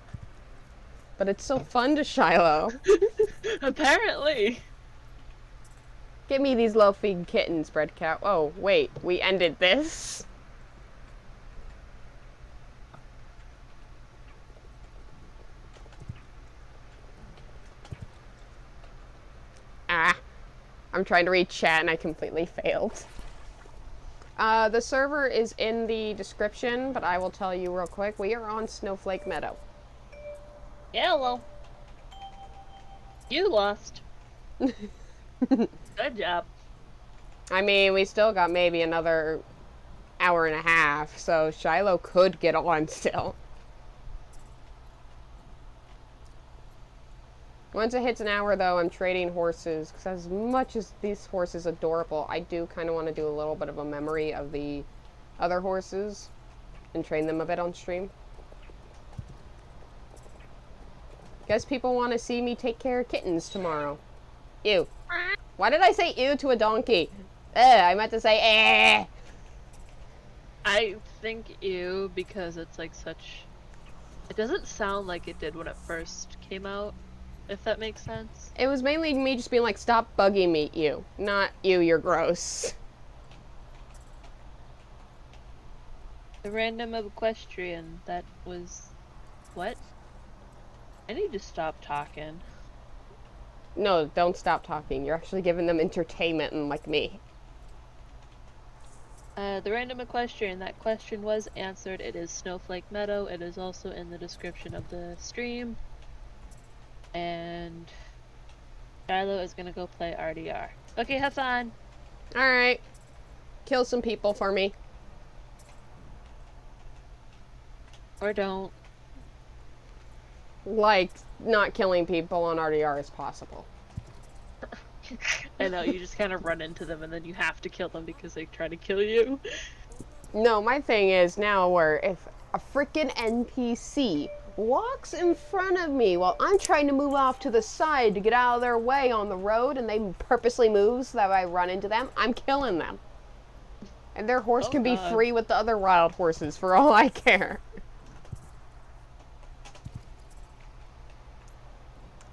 But it's so fun to Shiloh. Apparently. Give me these low-feed kittens, Bread Cat. Oh, wait. We ended this. I'm trying to read chat and I completely failed. The server is in the description, but I will tell you real quick. We are on Snowflake Meadow. Hello. You lost. Good job. I mean, we still got maybe another hour and a half, so Shiloh could get on still. Once it hits an hour, though, I'm trading horses, because as much as this horse is adorable, I do kind of want to do a little bit of a memory of the other horses and train them a bit on stream. Guess people want to see me take care of kittens tomorrow. Ew. Why did I say ew to a donkey? I meant to say eh. I think ew because it's like such... It doesn't sound like it did when it first came out. If that makes sense. It was mainly me just being like, stop bugging me, ew. Not, ew, you're gross. The random equestrian, that was... What? I need to stop talking. No, don't stop talking. You're actually giving them entertainment, unlike me. The random equestrian, that question was answered. It is Snowflake Meadow. It is also in the description of the stream. And Shiloh is gonna go play RDR. Okay, have fun. Alright. Kill some people for me. Or don't. Like, not killing people on RDR is possible. I know, you just kind of run into them and then you have to kill them because they try to kill you. No, my thing is now where if a freaking NPC walks in front of me while I'm trying to move off to the side to get out of their way on the road, and they purposely move so that I run into them, I'm killing them. And their horse can be free with the other wild horses for all I care.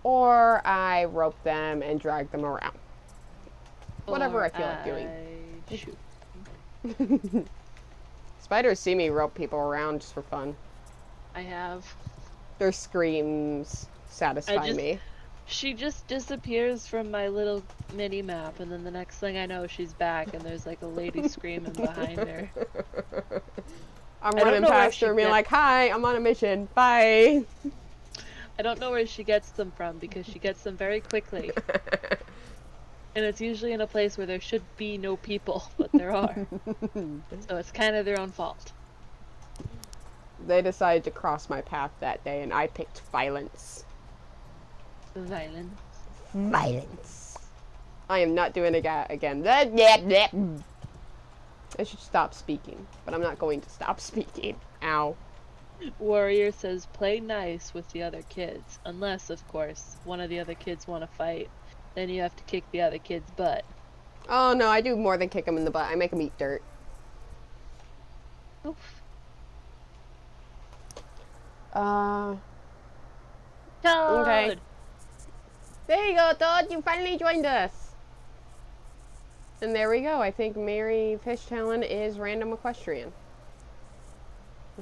Or I rope them and drag them around. Whatever I feel like doing. Spiders see me rope people around just for fun. I have. Their screams satisfy me. She just disappears from my little mini map, and then the next thing I know, she's back, and there's like a lady screaming behind her. I'm running past her and being like, hi, I'm on a mission, bye. I don't know where she gets them from, because she gets them very quickly. And it's usually in a place where there should be no people, but there are. So it's kind of their own fault. They decided to cross my path that day, and I picked violence. Violence. Violence. I am not doing it again. I should stop speaking, but I'm not going to stop speaking. Ow. Warrior says play nice with the other kids, unless, of course, one of the other kids want to fight. Then you have to kick the other kid's butt. Oh no, I do more than kick him in the butt. I make him eat dirt. Oof. Uh. Toad! Okay. There you go, Todd. You finally joined us. And there we go. I think Mary Fishtalon is random equestrian.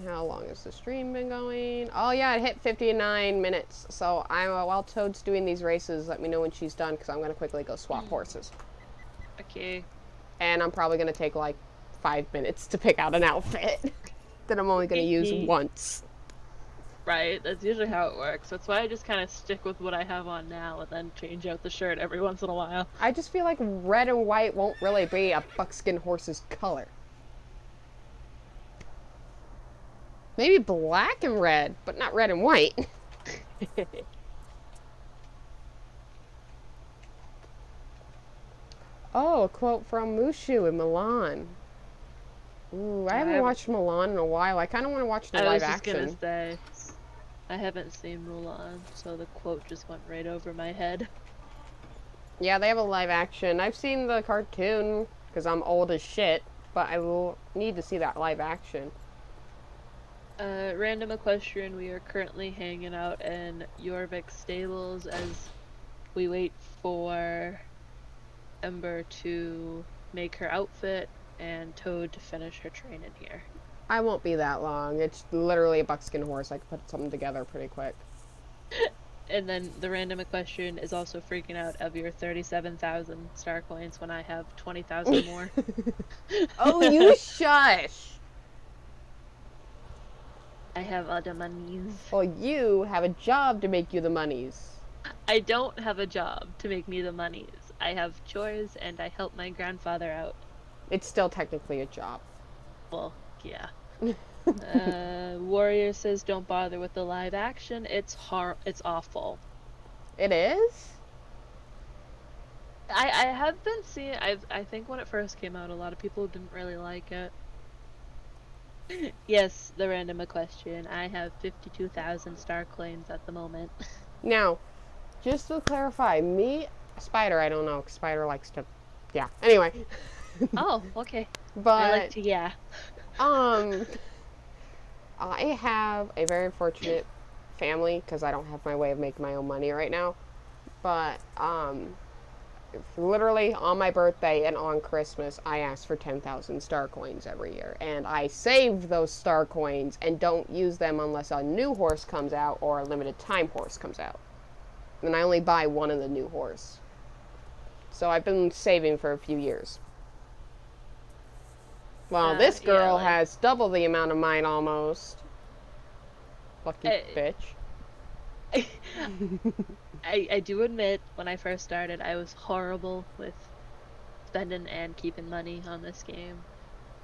How long has the stream been going? Oh yeah, it hit 59 minutes. So while Toad's doing these races, let me know when she's done because I'm gonna quickly go swap horses. Okay. And I'm probably gonna take like 5 minutes to pick out an outfit that I'm only gonna use once. Right, that's usually how it works. That's why I just kind of stick with what I have on now and then change out the shirt every once in a while. I just feel like red and white won't really be a buckskin horse's color. Maybe black and red, but not red and white. Oh, a quote from Mushu in Milan. Ooh, I haven't watched Milan in a while. I kind of want to watch the live action. I was just gonna say, I haven't seen Mulan, so the quote just went right over my head. Yeah, they have a live action. I've seen the cartoon, because I'm old as shit, but I will need to see that live action. Random equestrian, we are currently hanging out in Jorvik's stables as we wait for Ember to make her outfit and Toad to finish her training here. I won't be that long. It's literally a buckskin horse. I can put something together pretty quick. And then the random equestrian is also freaking out of your 37,000 star coins when I have 20,000 more. Oh, you shush! I have other monies. Well, you have a job to make you the monies. I don't have a job to make me the monies. I have chores and I help my grandfather out. It's still technically a job. Well, yeah. Warrior says don't bother with the live action. It's awful. It is? I have been seeing. I think when it first came out, a lot of people didn't really like it. Yes, the random equestrian. I have 52,000 star coins at the moment. Now, just to clarify, Spider, I don't know, 'cause Spider likes to, yeah. Anyway. Oh, okay. But I like to, yeah. I have a very fortunate family because I don't have my way of making my own money right now. But literally on my birthday and on Christmas, I ask for 10,000 star coins every year, and I save those star coins and don't use them unless a new horse comes out or a limited time horse comes out. And I only buy one of the new horse. So I've been saving for a few years. Well, this girl has double the amount of mine almost. Lucky bitch. I do admit, when I first started, I was horrible with spending and keeping money on this game.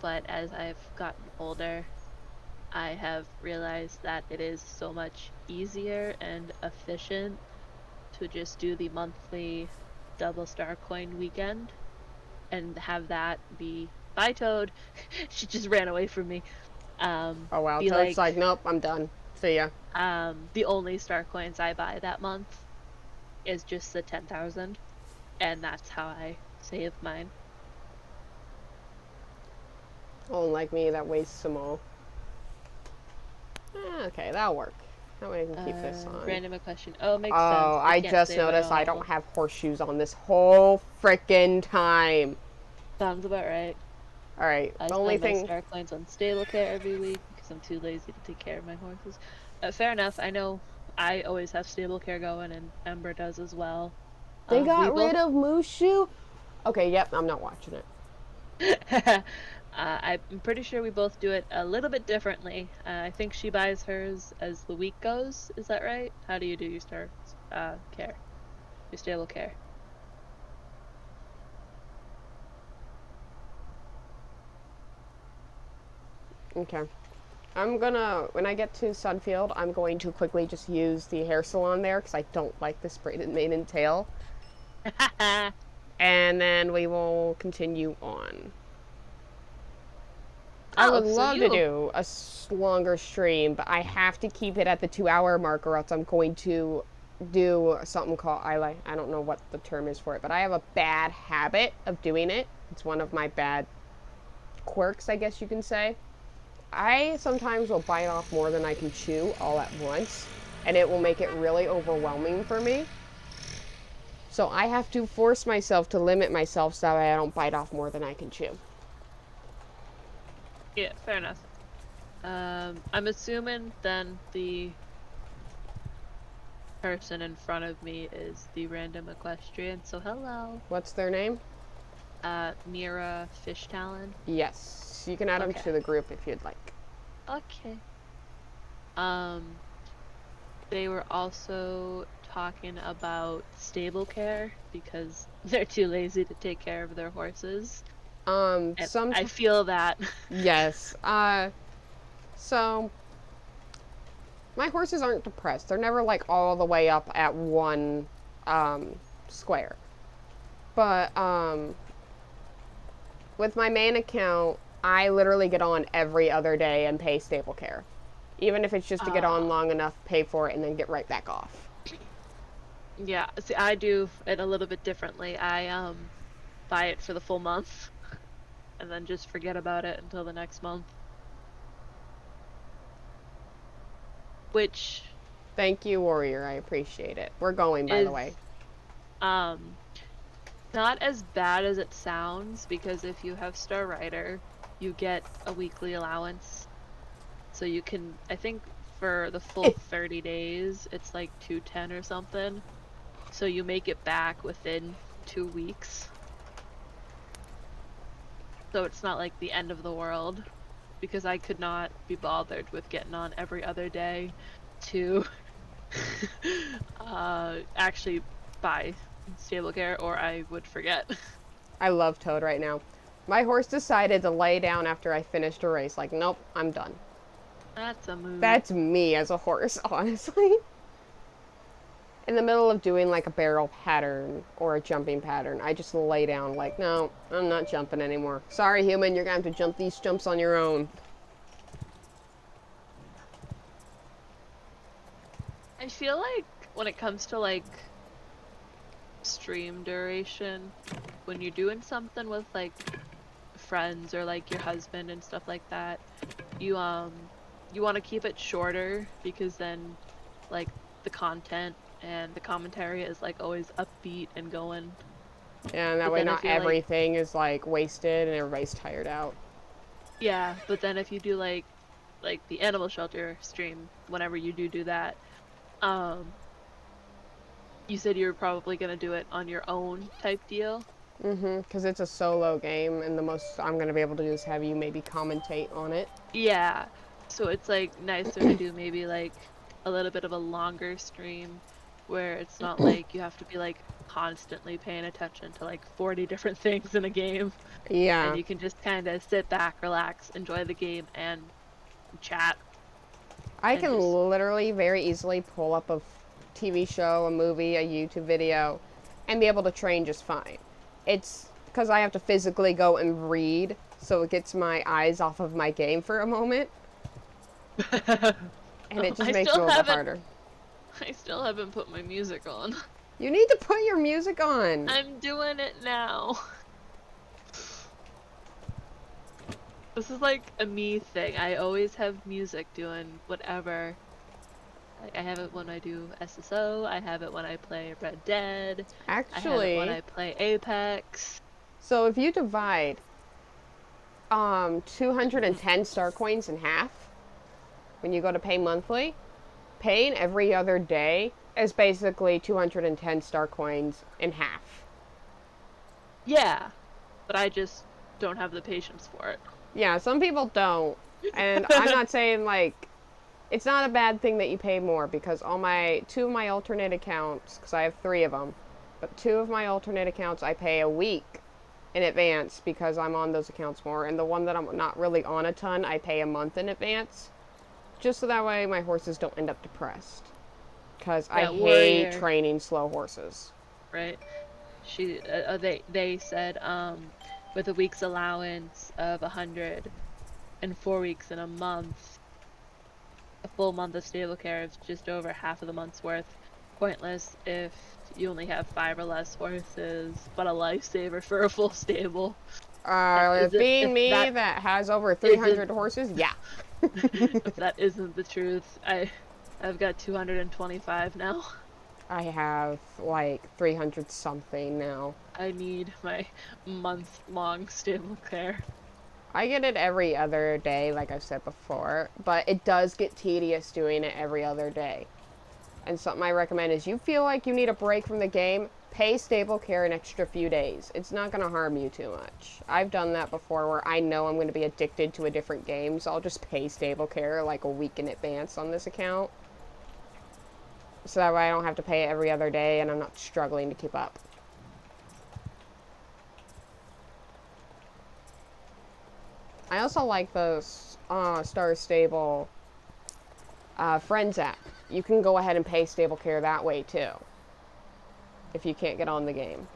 But as I've gotten older, I have realized that it is so much easier and efficient to just do the monthly double star coin weekend and have that be bye Toad. She just ran away from me. Oh wow, Toad's like, nope, I'm done. See ya. The only star coins I buy that month is just the 10,000, and that's how I save mine. Oh, like me, that wastes them all. Okay, that'll work. That way I can keep this on. Random question. Oh, makes sense. Oh, I just noticed I don't have horseshoes on this whole frickin' time. Sounds about right. Alright, the only thing. I spend my star coins on stable care every week because I'm too lazy to take care of my horses. Fair enough. I know I always have stable care going, and Ember does as well. They got rid of Mushu? Okay, yep, I'm not watching it. I'm pretty sure we both do it a little bit differently. I think she buys hers as the week goes. Is that right? How do you do your star care? Your stable care? Okay. I'm gonna, when I get to Sunfield, I'm going to quickly just use the hair salon there because I don't like this braided mane and tail. And then we will continue on. I would Oh, so love to you. do a longer stream, but I have to keep it at the 2 hour mark, or else I'm going to do something called I don't know what the term is for it, but I have a bad habit of doing it. It's one of my bad quirks, I guess you can say. I sometimes will bite off more than I can chew all at once, and it will make it really overwhelming for me. So I have to force myself to limit myself so that I don't bite off more than I can chew. Yeah, fair enough. I'm assuming then the person in front of me is the random equestrian. So hello. What's their name? Mira Fish Talon. Yes, you can add them Okay. to the group if you'd like. Okay. They were also talking about stable care because they're too lazy to take care of their horses. And I feel that. Yes. So my horses aren't depressed. They're never like all the way up at one square. But with my main account, I literally get on every other day and pay stable care. Even if it's just to get on long enough, pay for it, and then get right back off. Yeah, see, I do it a little bit differently. I buy it for the full month and then just forget about it until the next month. Which Thank you, Warrior. I appreciate it. We're going, by the way. Not as bad as it sounds, because if you have Star Rider, you get a weekly allowance. So you can, I think for the full 30 days, it's like 210 or something. So you make it back within 2 weeks. So it's not like the end of the world, because I could not be bothered with getting on every other day to actually buy stable care, or I would forget. I love Toad right now. My horse decided to lay down after I finished a race. Like, nope, I'm done. That's a move. That's me as a horse, honestly. In the middle of doing like a barrel pattern or a jumping pattern, I just lay down like, no, I'm not jumping anymore. Sorry, human, you're gonna have to jump these jumps on your own. I feel like when it comes to like stream duration, when you're doing something with like friends or like your husband and stuff like that, you want to keep it shorter, because then like the content and the commentary is like always upbeat and going. Yeah, and that way not everything is like wasted and everybody's tired out. Yeah, but then if you do like the animal shelter stream, whenever you do that, you said you were probably gonna do it on your own type deal. Because it's a solo game, and the most I'm gonna be able to do is have you maybe commentate on it. Yeah, so it's like nicer to do maybe like a little bit of a longer stream, where it's not like you have to be like constantly paying attention to like 40 different things in a game. Yeah. And you can just kind of sit back, relax, enjoy the game, and chat. I can literally very easily pull up a TV show, a movie, a YouTube video, and be able to train just fine. It's because I have to physically go and read, so it gets my eyes off of my game for a moment. And it just makes it a little bit harder. I still haven't put my music on. You need to put your music on. I'm doing it now. This is like a me thing. I always have music doing whatever. Like, I have it when I do SSO, I have it when I play Red Dead, Actually, I have it when I play Apex. So if you divide 210 star coins in half, when you go to pay monthly, paying every other day is basically 210 star coins in half. Yeah, but I just don't have the patience for it. Yeah, some people don't. And I'm not saying like it's not a bad thing that you pay more, because two of my alternate accounts, because I have 3 of them, but 2 of my alternate accounts I pay a week in advance because I'm on those accounts more, and the one that I'm not really on a ton, I pay a month in advance, just so that way my horses don't end up depressed, because I hate training slow horses. Right. They said with a week's allowance of 100, in 4 weeks in a month, a full month of stable care is just over half of the month's worth. Pointless if you only have 5 or less horses, but a lifesaver for a full stable. Being If me that that has over isn't 300 horses, yeah. if that isn't the truth, I've got 225 now. I have like 300 something now. I need my month-long stable care. I get it every other day, like I've said before, but it does get tedious doing it every other day. And something I recommend is you feel like you need a break from the game, pay stable care an extra few days. It's not going to harm you too much. I've done that before where I know I'm going to be addicted to a different game, so I'll just pay stable care like a week in advance on this account. So that way I don't have to pay it every other day and I'm not struggling to keep up. I also like the Star Stable Friends app. You can go ahead and pay stable care that way too, if you can't get on the game.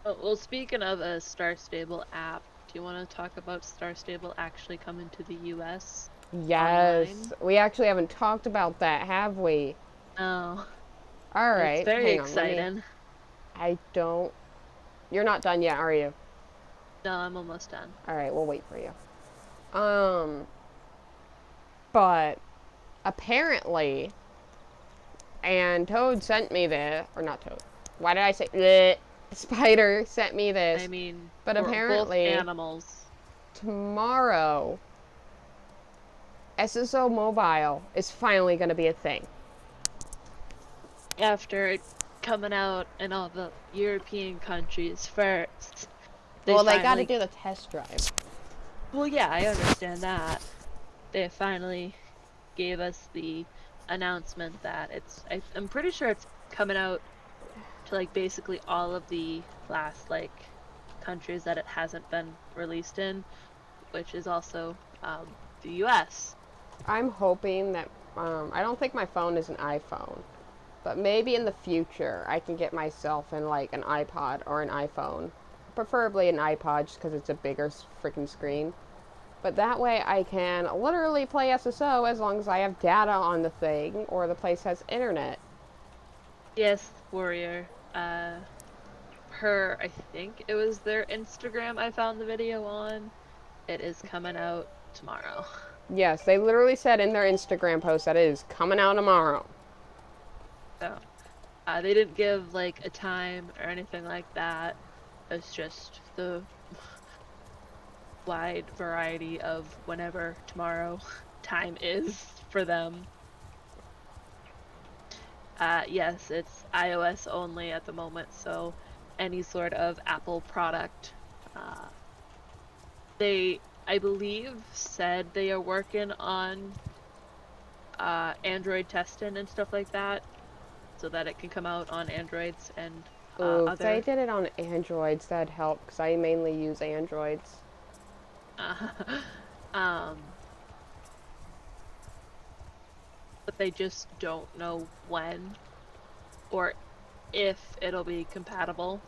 Well, speaking of a Star Stable app, do you want to talk about Star Stable actually coming to the US Yes, online? we actually haven't talked about that, have we? Oh, All it's right, very hang on. exciting. I don't. You're not done yet, are you? No, I'm almost done. All right, we'll wait for you. But apparently, and Toad sent me this, or not Toad. Why did I say bleh? Spider sent me this? I mean, But we're both apparently, animals. tomorrow, SSO Mobile is finally going to be a thing. After it coming out in all the European countries first, Well, they got to do the test drive. Well, yeah, I understand that. They finally gave us the announcement that I'm pretty sure it's coming out to like basically all of the last like countries that it hasn't been released in, which is also the US. I'm hoping that I don't think my phone is an iPhone, but maybe in the future I can get myself in like an iPod or an iPhone, preferably an iPod just because it's a bigger freaking screen. But that way I can literally play SSO as long as I have data on the thing or the place has internet. Yes, Warrior. I think it was their Instagram I found the video on. It is coming out tomorrow. Yes, they literally said in their Instagram post that it is coming out tomorrow. So, they didn't give like a time or anything like that. It's just the wide variety of whenever tomorrow time is for them. Yes, it's iOS only at the moment, so any sort of Apple product. They, I believe, said they are working on Android testing and stuff like that, so that it can come out on Androids and Ooh, if they other. did it on Androids, that'd help because I mainly use Androids. Um, but they just don't know when or if it'll be compatible.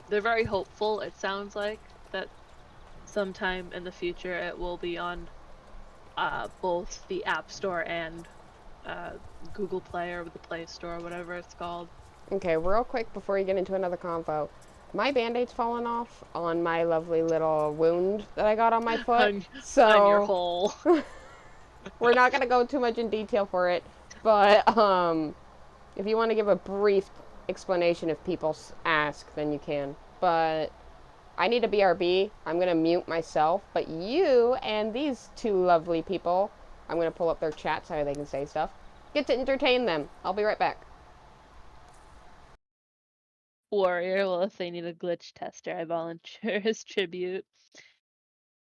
They're very hopeful, it sounds like, that sometime in the future it will be on both the App Store and uh, Google Play or the Play Store, whatever it's called. Okay, real quick before you get into another convo. My band-aid's fallen off on my lovely little wound that I got on my foot. On your So hole. we're not going to go too much in detail for it. But if you want to give a brief explanation if people ask, then you can. But I need a BRB. I'm going to mute myself. But you and these two lovely people, I'm going to pull up their chat so they can say stuff. Get to entertain them. I'll be right back. Warrior, well, if they need a glitch tester, I volunteer as tribute.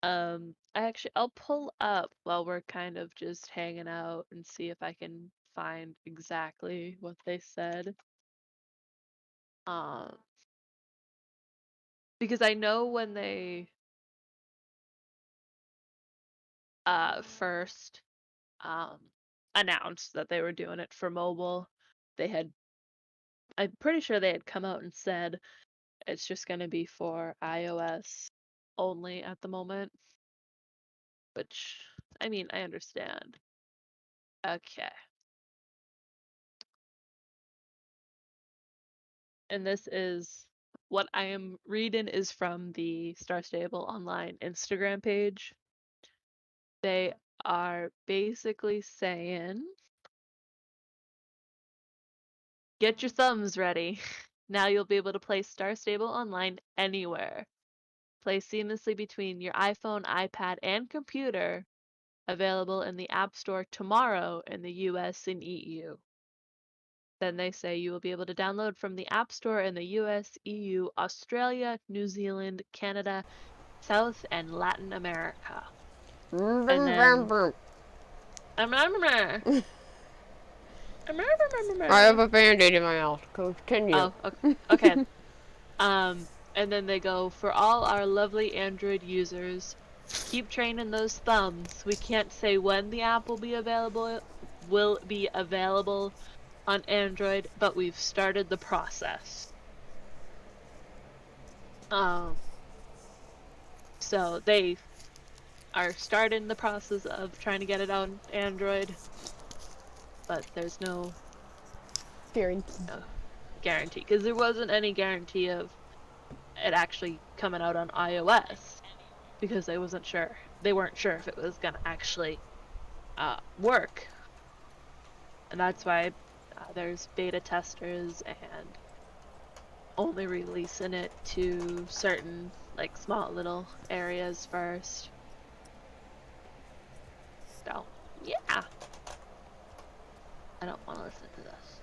I'll pull up while we're kind of just hanging out and see if I can find exactly what they said. Um, because I know when they first um announced that they were doing it for mobile, they had I'm pretty sure they had come out and said it's just going to be for iOS only at the moment. Which, I mean, I understand. Okay. And this is what I am reading is from the Star Stable Online Instagram page. They are basically saying, get your thumbs ready. Now you'll be able to play Star Stable Online anywhere. Play seamlessly between your iPhone, iPad, and computer. Available in the App Store tomorrow in the US and EU. Then they say you will be able to download from the App Store in the US, EU, Australia, New Zealand, Canada, South and Latin America. And then I have a band-aid in my mouth. Continue. Oh, okay. And then they go, for all our lovely Android users, keep training those thumbs. We can't say when the app will be available on Android, but we've started the process. So they are starting the process of trying to get it on Android, but there's no guarantee, because there wasn't any guarantee of it actually coming out on iOS, because they weren't sure if it was gonna actually work, and that's why there's beta testers and only releasing it to certain like small little areas first. So yeah, I don't want to listen to this.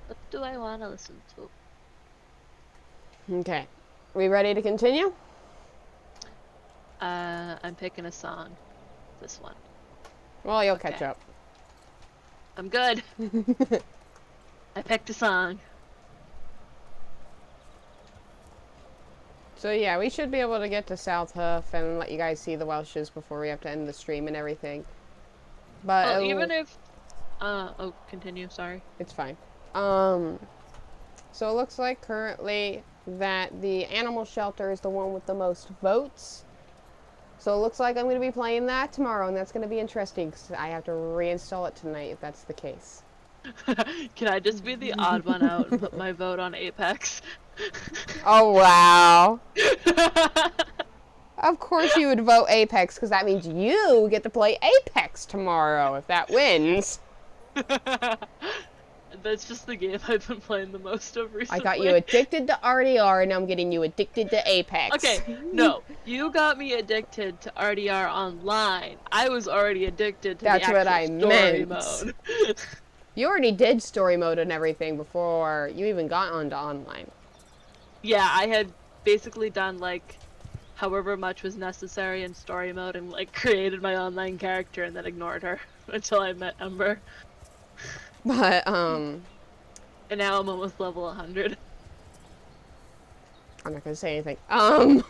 What do I want to listen to? Okay. We ready to continue? I'm picking a song. This one. Well, you'll catch up. I'm good. I picked a song. So yeah, we should be able to get to South Hoof and let you guys see the Welshes before we have to end the stream and everything. But even if continue, sorry. It's fine. So it looks like currently that the animal shelter is the one with the most votes. So it looks like I'm going to be playing that tomorrow, and that's going to be interesting because I have to reinstall it tonight if that's the case. Can I just be the odd one out and put my vote on Apex? Oh, wow. Of course you would vote Apex, because that means you get to play Apex tomorrow if that wins. That's just the game I've been playing the most of recently. I got you addicted to RDR, and now I'm getting you addicted to Apex. Okay, no. You got me addicted to RDR Online. I was already addicted to the actual story mode. You already did story mode and everything before you even got onto online. Yeah, I had basically done like however much was necessary in story mode and like created my online character and then ignored her until I met Ember. But and now I'm almost level 100. I'm not gonna say anything. But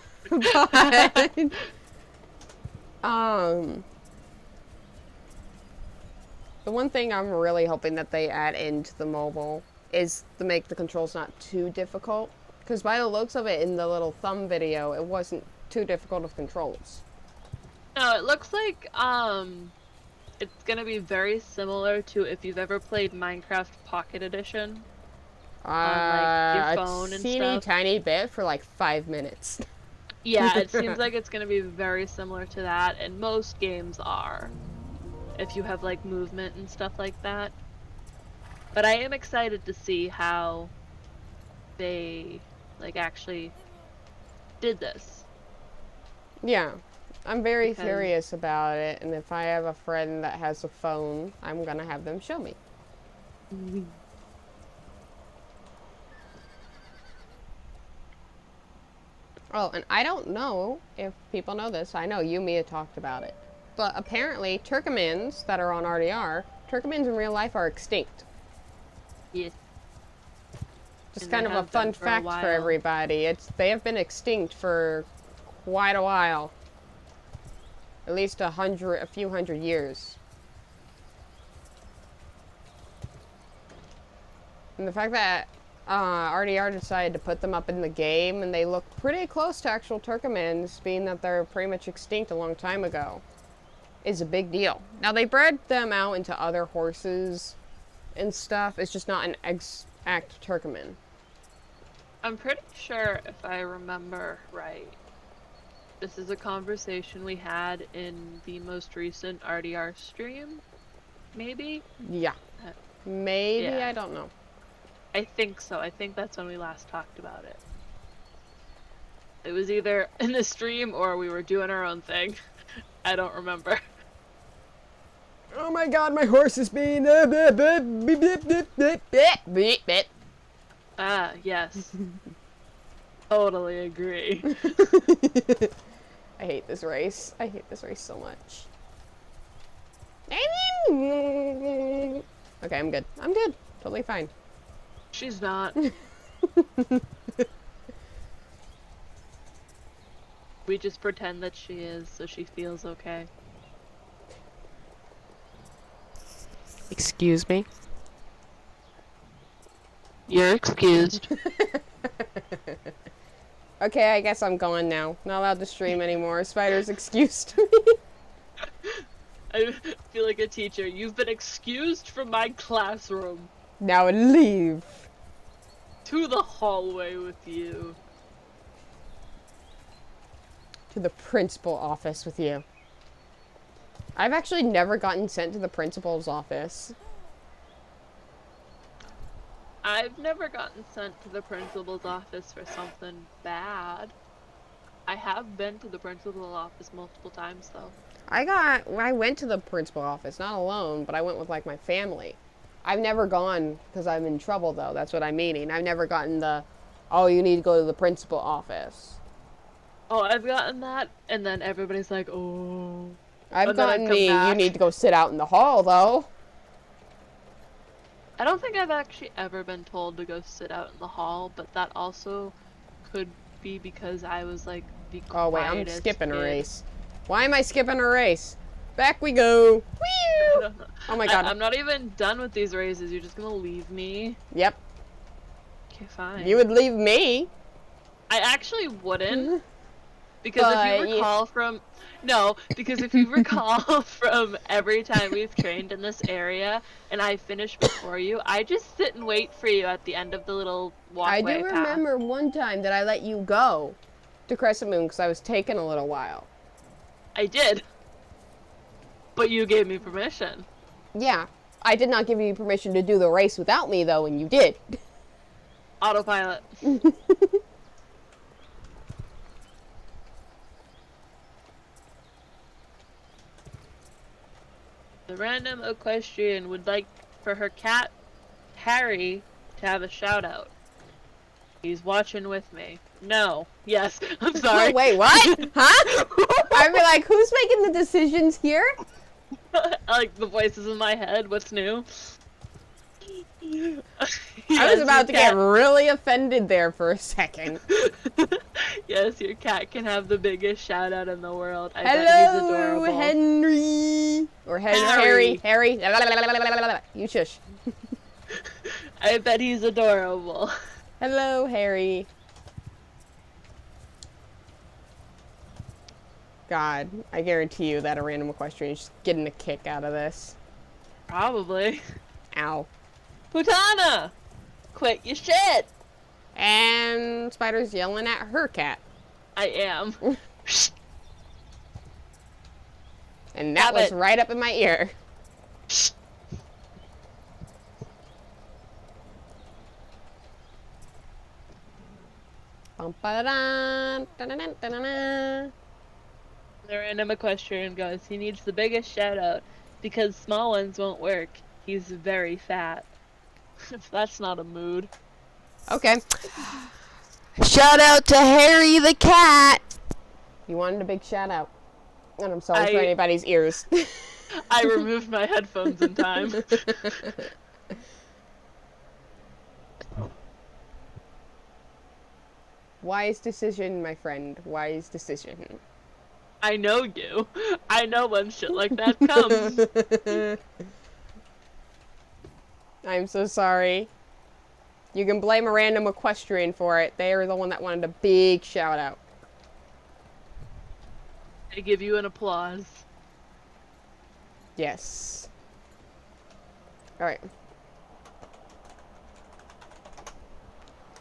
the one thing I'm really hoping that they add into the mobile is to make the controls not too difficult. Because by the looks of it in the little thumb video, it wasn't too difficult of controls. No, it looks like it's gonna be very similar to if you've ever played Minecraft Pocket Edition on like your phone and stuff. A tiny bit for like 5 minutes. Yeah, it seems like it's gonna be very similar to that, and most games are. If you have like movement and stuff like that. But I am excited to see how they like actually did this. Yeah. I'm very curious about it, and if I have a friend that has a phone, I'm gonna have them show me. Oh, and I don't know if people know this. I know you, Mia, talked about it. But apparently, Turkomans that are on RDR, Turkomans in real life are extinct. Yes. Just kind of a fun fact for everybody. They have been extinct for quite a while. At least a few hundred years. And the fact that RDR decided to put them up in the game, and they look pretty close to actual Turkomans, being that they're pretty much extinct a long time ago. Is a big deal. Now, they bred them out into other horses and stuff. It's just not an exact Turkoman. I'm pretty sure, if I remember right, this is a conversation we had in the most recent RDR stream, maybe? Yeah. Maybe, yeah. I don't know. I think so. I think that's when we last talked about it. It was either in the stream or we were doing our own thing. I don't remember. Oh my god, my horse is being... Ah, yes. Totally agree. I hate this race. I hate this race so much. Okay, I'm good. I'm good. Totally fine. She's not. We just pretend that she is, so she feels okay. Excuse me? You're excused. Okay, I guess I'm gone now. Not allowed to stream anymore. Spider's excused me. I feel like a teacher. You've been excused from my classroom. Now leave. To the hallway with you. To the principal office with you. I've actually never gotten sent to the principal's office. I've never gotten sent to the principal's office for something bad. I have been to the principal's office multiple times, though. I went to the principal office, not alone, but I went with, like, my family. I've never gone because I'm in trouble, though. That's what I'm meaning. I've never gotten the, oh, you need to go to the principal office. Oh, I've gotten that, and then everybody's like, oh. I've gotten the, you need to go sit out in the hall, though. I don't think I've actually ever been told to go sit out in the hall, but that also could be because I was, like, the quietest Oh, wait, I'm skipping kid. a race. Why am I skipping a race? Back we go. Whee! Oh my god. I'm not even done with these races. You're just gonna leave me? Yep. Okay, fine. You would leave me. I actually wouldn't. Because if you recall from... No, because if you recall from every time we've trained in this area, and I finish before you, I just sit and wait for you at the end of the little walkway I do remember one time that I let you go to Crescent Moon because I was taking a little while. I did. But you gave me permission. Yeah. I did not give you permission to do the race without me, though, and you did. Autopilot. The random equestrian would like for her cat, Harry, to have a shout out. He's watching with me. No. Yes. I'm sorry. Wait, what? Huh? I'd be like, who's making the decisions here? Like the voices in my head. What's new? I was about to get really offended there for a second. Yes, your cat can have the biggest shout out in the world. I Hello, bet he's adorable. Henry. Or Harry. You shush. I bet he's adorable. Hello, Harry. God, I guarantee you that a random equestrian is just getting a kick out of this. Probably. Ow. Putana! Quit your shit! And Spider's yelling at her cat. I am. And that was right up in my ear. The random equestrian goes, he needs the biggest shout out because small ones won't work. He's very fat. If that's not a mood. Okay. Shout out to Harry the cat. You wanted a big shout out. And I'm sorry for anybody's ears. I removed my headphones in time. Wise decision, my friend. Wise decision. I know you. I know when shit like that comes. I'm so sorry. You can blame a random equestrian for it. They are the one that wanted a big shout out. I give you an applause. Yes. Alright.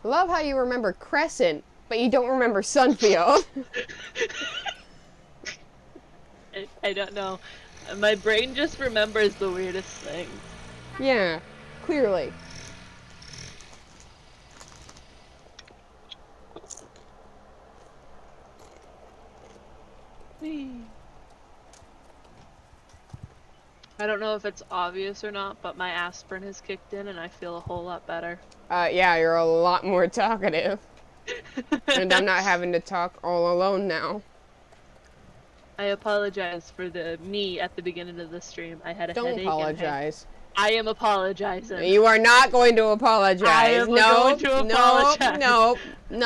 Love how you remember Crescent, but you don't remember Sunfield. I don't know. My brain just remembers the weirdest things. Yeah, clearly. I don't know if it's obvious or not, but my aspirin has kicked in and I feel a whole lot better. Yeah, you're a lot more talkative. And I'm not having to talk all alone now. I apologize for the me at the beginning of the stream. I had a headache. Don't apologize. I am apologizing. You are not going to apologize. I am going to apologize. No.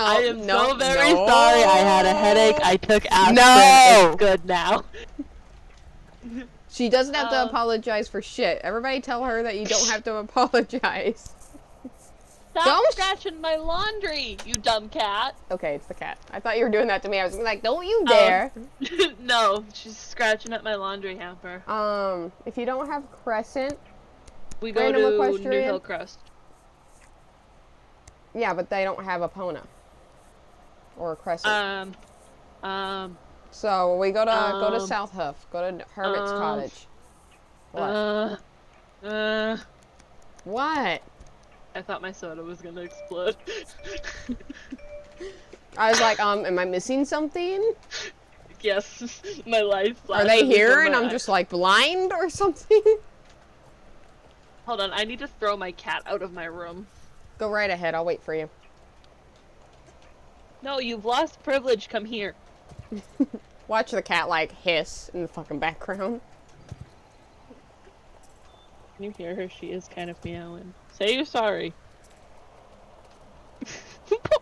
I am so very sorry. I had a headache. I took aspirin. No. It's good now. She doesn't have to apologize for shit. Everybody tell her that you don't have to apologize. Stop scratching my laundry, you dumb cat. Okay, it's the cat. I thought you were doing that to me. I was like, don't you dare. No, she's scratching at my laundry hamper. If you don't have Crescent, we go to New Hillcrest. Yeah, but they don't have Epona. Or Crescent. So we go to South Hoof. Go to Hermit's Cottage. What? What? I thought my soda was gonna explode. I was like, am I missing something? Yes, my life. Are they here and I'm just like blind or something? Hold on, I need to throw my cat out of my room. Go right ahead, I'll wait for you. No, you've lost privilege, come here. Watch the cat like hiss in the fucking background. Can you hear her? She is kind of meowing. Say you're sorry.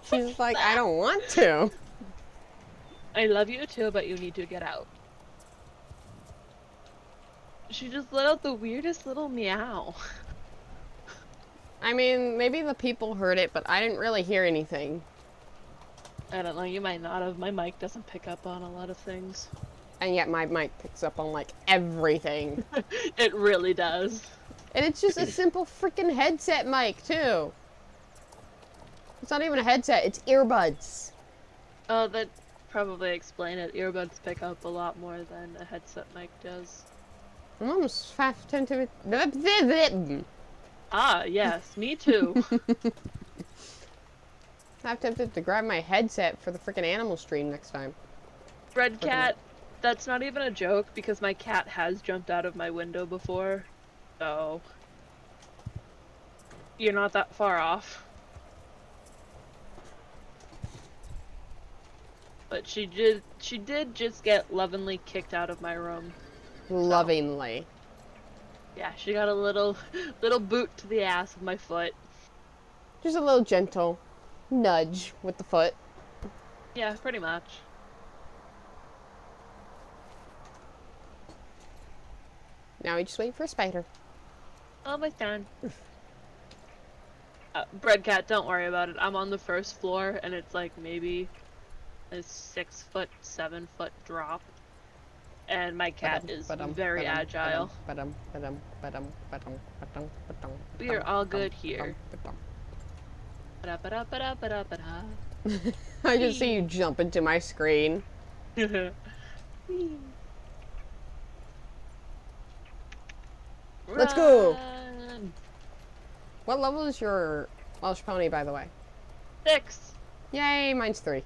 She's like, I don't want to. I love you too, but you need to get out. She just let out the weirdest little meow. I mean, maybe the people heard it, but I didn't really hear anything. I don't know, you might not have. My mic doesn't pick up on a lot of things. And yet my mic picks up on, like, everything. It really does. And it's just a simple freaking headset mic, too. It's not even a headset, it's earbuds. Oh, that probably explain it. Earbuds pick up a lot more than a headset mic does. I'm almost half tempted to... Ah, yes, me too. I'm tempted to grab my headset for the freaking animal stream next time. Red cat, that's not even a joke because my cat has jumped out of my window before. So you're not that far off. But she did just get lovingly kicked out of my room. Lovingly. So, yeah, she got a little boot to the ass of my foot. Just a little gentle nudge with the foot. Yeah, pretty much. Now we just wait for a spider. Almost done. Bread cat, don't worry about it. I'm on the first floor and it's like maybe a 6 foot, 7 foot drop. And my cat is very agile. We are all good here. I just see you jump into my screen. Let's go! What level is your Welsh pony, by the way? 6! Yay, mine's 3.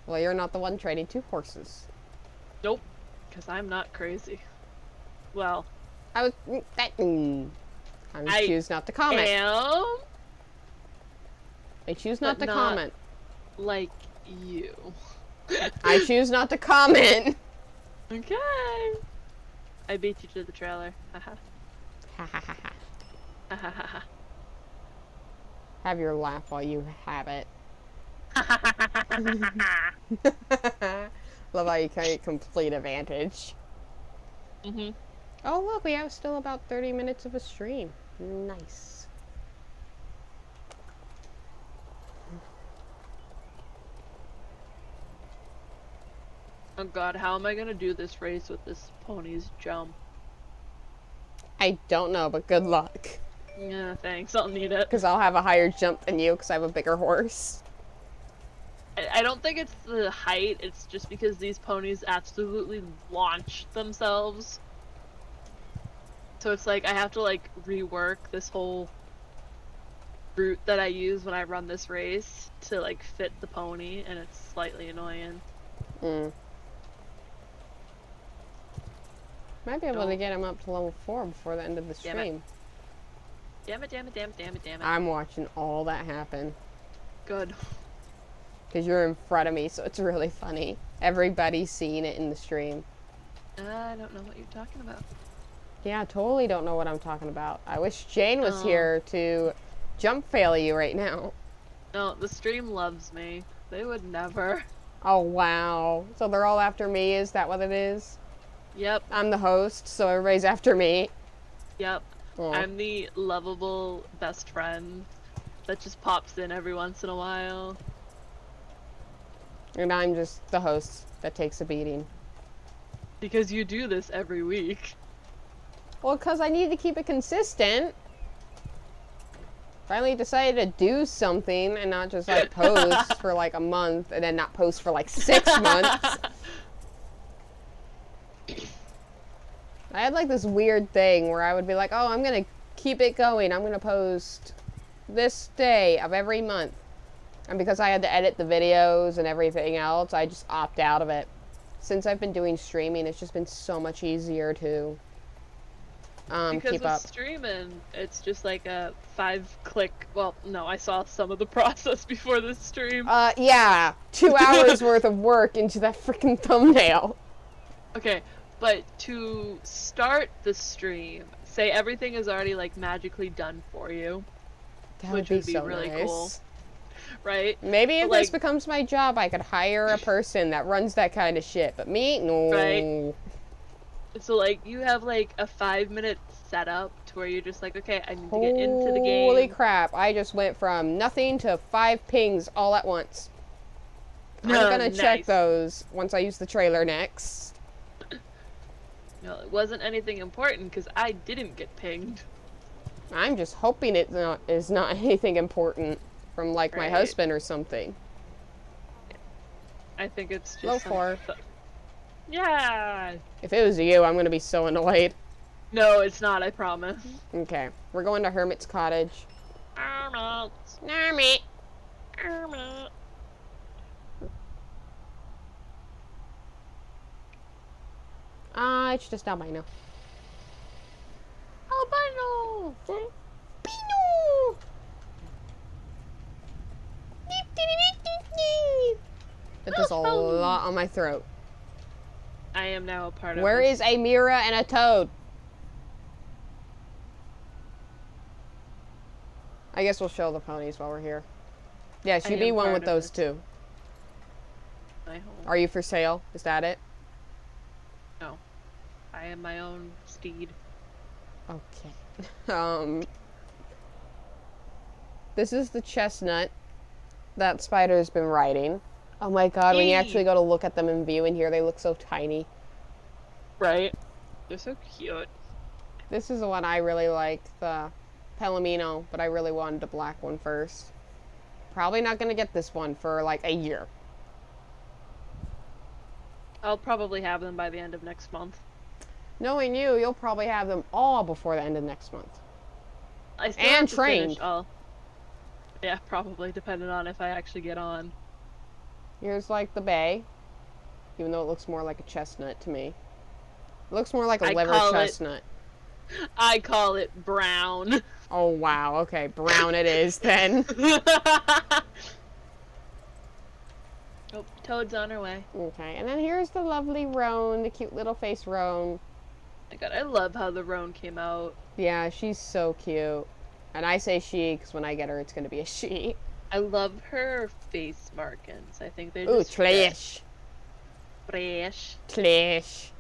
Well, you're not the one training 2 horses. Nope, because I'm not crazy. Well... I choose not to comment. I choose not to comment. Like you. I choose not to comment. Okay. I beat you to the trailer. Haha. Have your laugh while you have it. Love how you take complete advantage. Mm-hmm. Oh look, we have still about 30 minutes of a stream. Nice. Oh god, how am I gonna do this race with this pony's jump? I don't know, but good luck. Yeah, thanks. I'll need it. Because I'll have a higher jump than you because I have a bigger horse. I don't think it's the height, it's just because these ponies absolutely launch themselves. So it's like I have to like rework this whole route that I use when I run this race to like fit the pony, and it's slightly annoying. Might be able to get him up to level 4 before the end of the stream. Damn it, damn it, damn it, damn it, damn it. I'm watching all that happen. Good. Because you're in front of me, so it's really funny. Everybody's seeing it in the stream. I don't know what you're talking about. Yeah, I totally don't know what I'm talking about. I wish Jane was here to jump fail you right now. No, the stream loves me. They would never. Oh, wow. So they're all after me? Is that what it is? Yep. I'm the host, so everybody's after me. Yep. Oh. I'm the lovable best friend that just pops in every once in a while. And I'm just the host that takes a beating. Because you do this every week. Well, because I need to keep it consistent. Finally decided to do something and not just like post for like a month and then not post for like 6 months. I had like this weird thing where I would be like, oh, I'm going to keep it going. I'm going to post this day of every month. And because I had to edit the videos and everything else, I just opt out of it. Since I've been doing streaming, it's just been so much easier to keep up. Because streaming, it's just like a 5-click. Well, no, I saw some of the process before this stream. Yeah, 2 hours worth of work into that freaking thumbnail. Okay, but to start the stream, say everything is already like magically done for you, which would be so really cool, right? Maybe if but, this becomes my job, I could hire a person that runs that kind of shit. But me, no. Right. So, like, you have, like, a 5-minute setup to where you're just like, okay, I need to get into the game. Holy crap, I just went from nothing to 5 pings all at once. I'm gonna check those once I use the trailer next. No, it wasn't anything important because I didn't get pinged. I'm just hoping it is not anything important from, like, my husband or something. I think it's just... Low 4. Yeah! If it was you, I'm gonna be so annoyed. No, it's not, I promise. Okay, we're going to Hermit's cottage. Hermit! Hermit! Hermit! It's just albino. Albino! Albino! That does a lot on my throat. I am now a part of Where is a Mira and a Toad? I guess we'll show the ponies while we're here. Yeah, she'd be one with those two. My home. Are you for sale? Is that it? No. I am my own steed. Okay. This is the chestnut that Spider's been riding. Oh my god, when you actually go to look at them in view in here, they look so tiny. Right? They're so cute. This is the one I really like, the Palomino, but I really wanted the black one first. Probably not going to get this one for like a year. I'll probably have them by the end of next month. Knowing you, you'll probably have them all before the end of next month. I still and have to trained. Finish all. Yeah, probably, depending on if I actually get on. Here's like the bay, even though it looks more like a chestnut to me. It looks more like a liver chestnut. I call it brown. Oh wow, okay, brown it is then. Oh, Toad's on her way. Okay, and then here's the lovely roan, the cute little face roan. Oh my god, I love how the roan came out. Yeah, she's so cute. And I say she, because when I get her, it's going to be a she. I love her face markings. I think they're just trash. Fresh. Trash.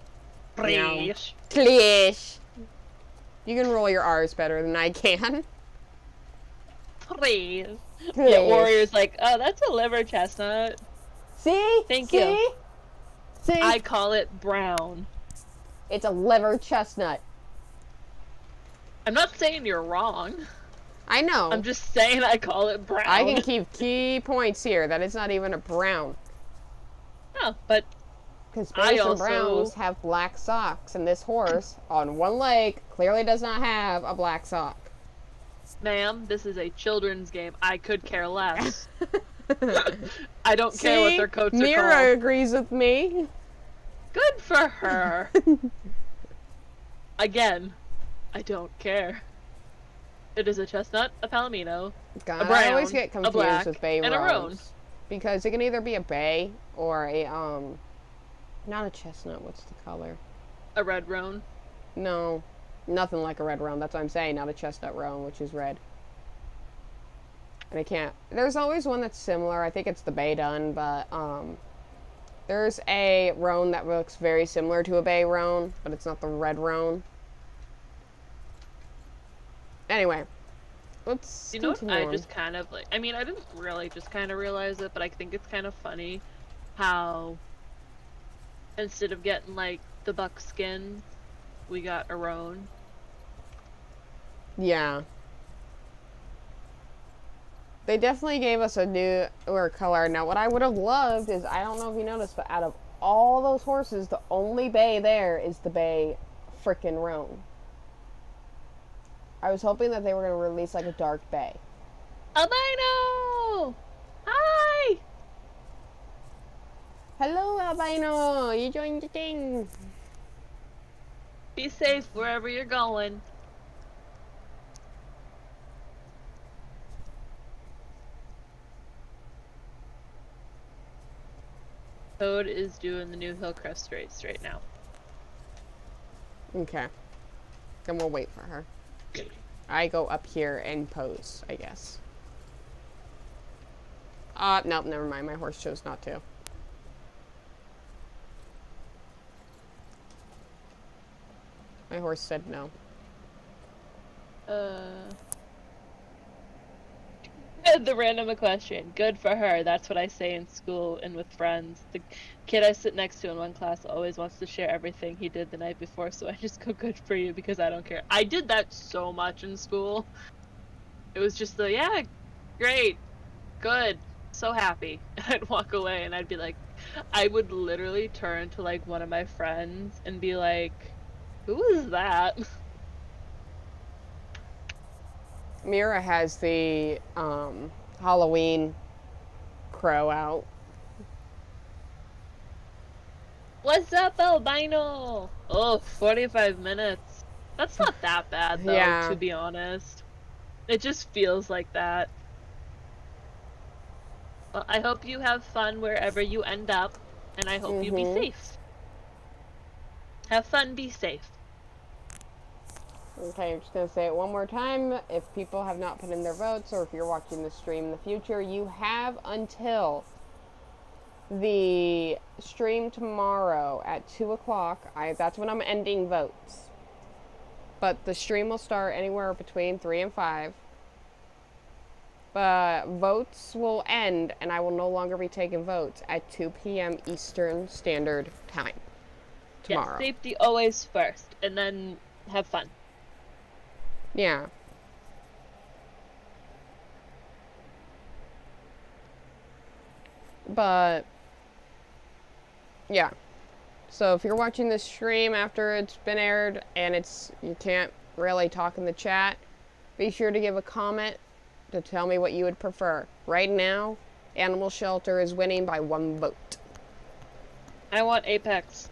Fresh. Trash. You can roll your R's better than I can. Fresh. Yeah, Warrior's like, oh, that's a liver chestnut. See? Thank you. See? I call it brown. It's a liver chestnut. I'm not saying you're wrong. I know. I'm just saying I call it brown. I can keep key points here that it's not even a brown. No, but because Bears and Browns have black socks, and this horse on one leg clearly does not have a black sock. Ma'am, this is a children's game. I could care less. I don't care what their coats are called. Mira agrees with me. Good for her. Again, I don't care. It is a chestnut, a palomino, God, a brown, I always get confused a black, with bay and a roan. roans. Because it can either be a bay or a, not a chestnut, what's the color? A red roan. No, nothing like a red roan. That's what I'm saying, not a chestnut roan, which is red. And I can't, there's always one that's similar. I think it's the bay dun, but, there's a roan that looks very similar to a bay roan, but it's not the red roan. Anyway, let's continue I on. just kind of like, I mean, I didn't really just kind of realize it, but I think it's kind of funny how instead of getting like the buckskin, we got a roan. Yeah. They definitely gave us a newer color. Now, what I would have loved is, I don't know if you noticed, but out of all those horses, the only bay there is the bay frickin' roan. I was hoping that they were going to release like a dark bay. Albino! Hi! Hello, Albino! You joined the thing! Be safe wherever you're going. Toad is doing the New Hillcrest race right now. Okay. Then we'll wait for her. I go up here and pose, I guess. Nope, never mind. My horse chose not to. My horse said no. The random equestrian. Good for her. That's what I say in school and with friends. The kid I sit next to in one class always wants to share everything he did the night before, so I just go, good for you, because I don't care. I did that so much in school. It was just the, yeah, great, good, so happy. I'd walk away and I'd be like, I would literally turn to like one of my friends and be like, who is that? Mira has the Halloween crow out. What's up, albino? Oh, 45 minutes. That's not that bad, though, Yeah. to be honest. It just feels like that. Well, I hope you have fun wherever you end up, and I hope you be safe. Have fun, be safe. Okay, I'm just going to say it one more time. If people have not put in their votes, or if you're watching the stream in the future, you have until the stream tomorrow at 2 o'clock. That's when I'm ending votes. But the stream will start anywhere between 3 and 5. But votes will end, and I will no longer be taking votes at 2 p.m. Eastern Standard Time tomorrow. Yeah, safety always first, and then have fun. Yeah. But, yeah. So if you're watching this stream after it's been aired and you can't really talk in the chat, be sure to give a comment to tell me what you would prefer. Right now, Animal Shelter is winning by 1 vote. I want Apex.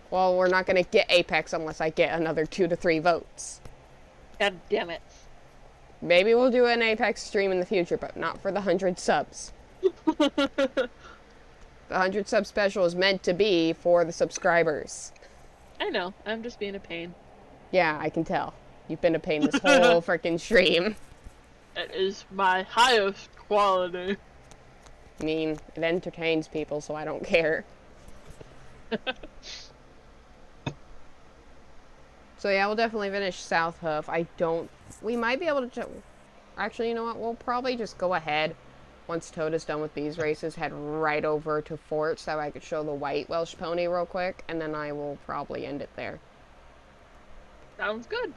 Well, we're not going to get Apex unless I get another 2 to 3 votes. God damn it. Maybe we'll do an Apex stream in the future, but not for the 100 subs. The 100 sub special is meant to be for the subscribers. I know. I'm just being a pain. Yeah, I can tell. You've been a pain this whole freaking stream. It is my highest quality. I mean, it entertains people, so I don't care. So yeah, we'll definitely finish South Hoof. We might be able to... Actually, you know what? We'll probably just go ahead once Toad is done with these races, head right over to Fort so I could show the white Welsh pony real quick, and then I will probably end it there. Sounds good.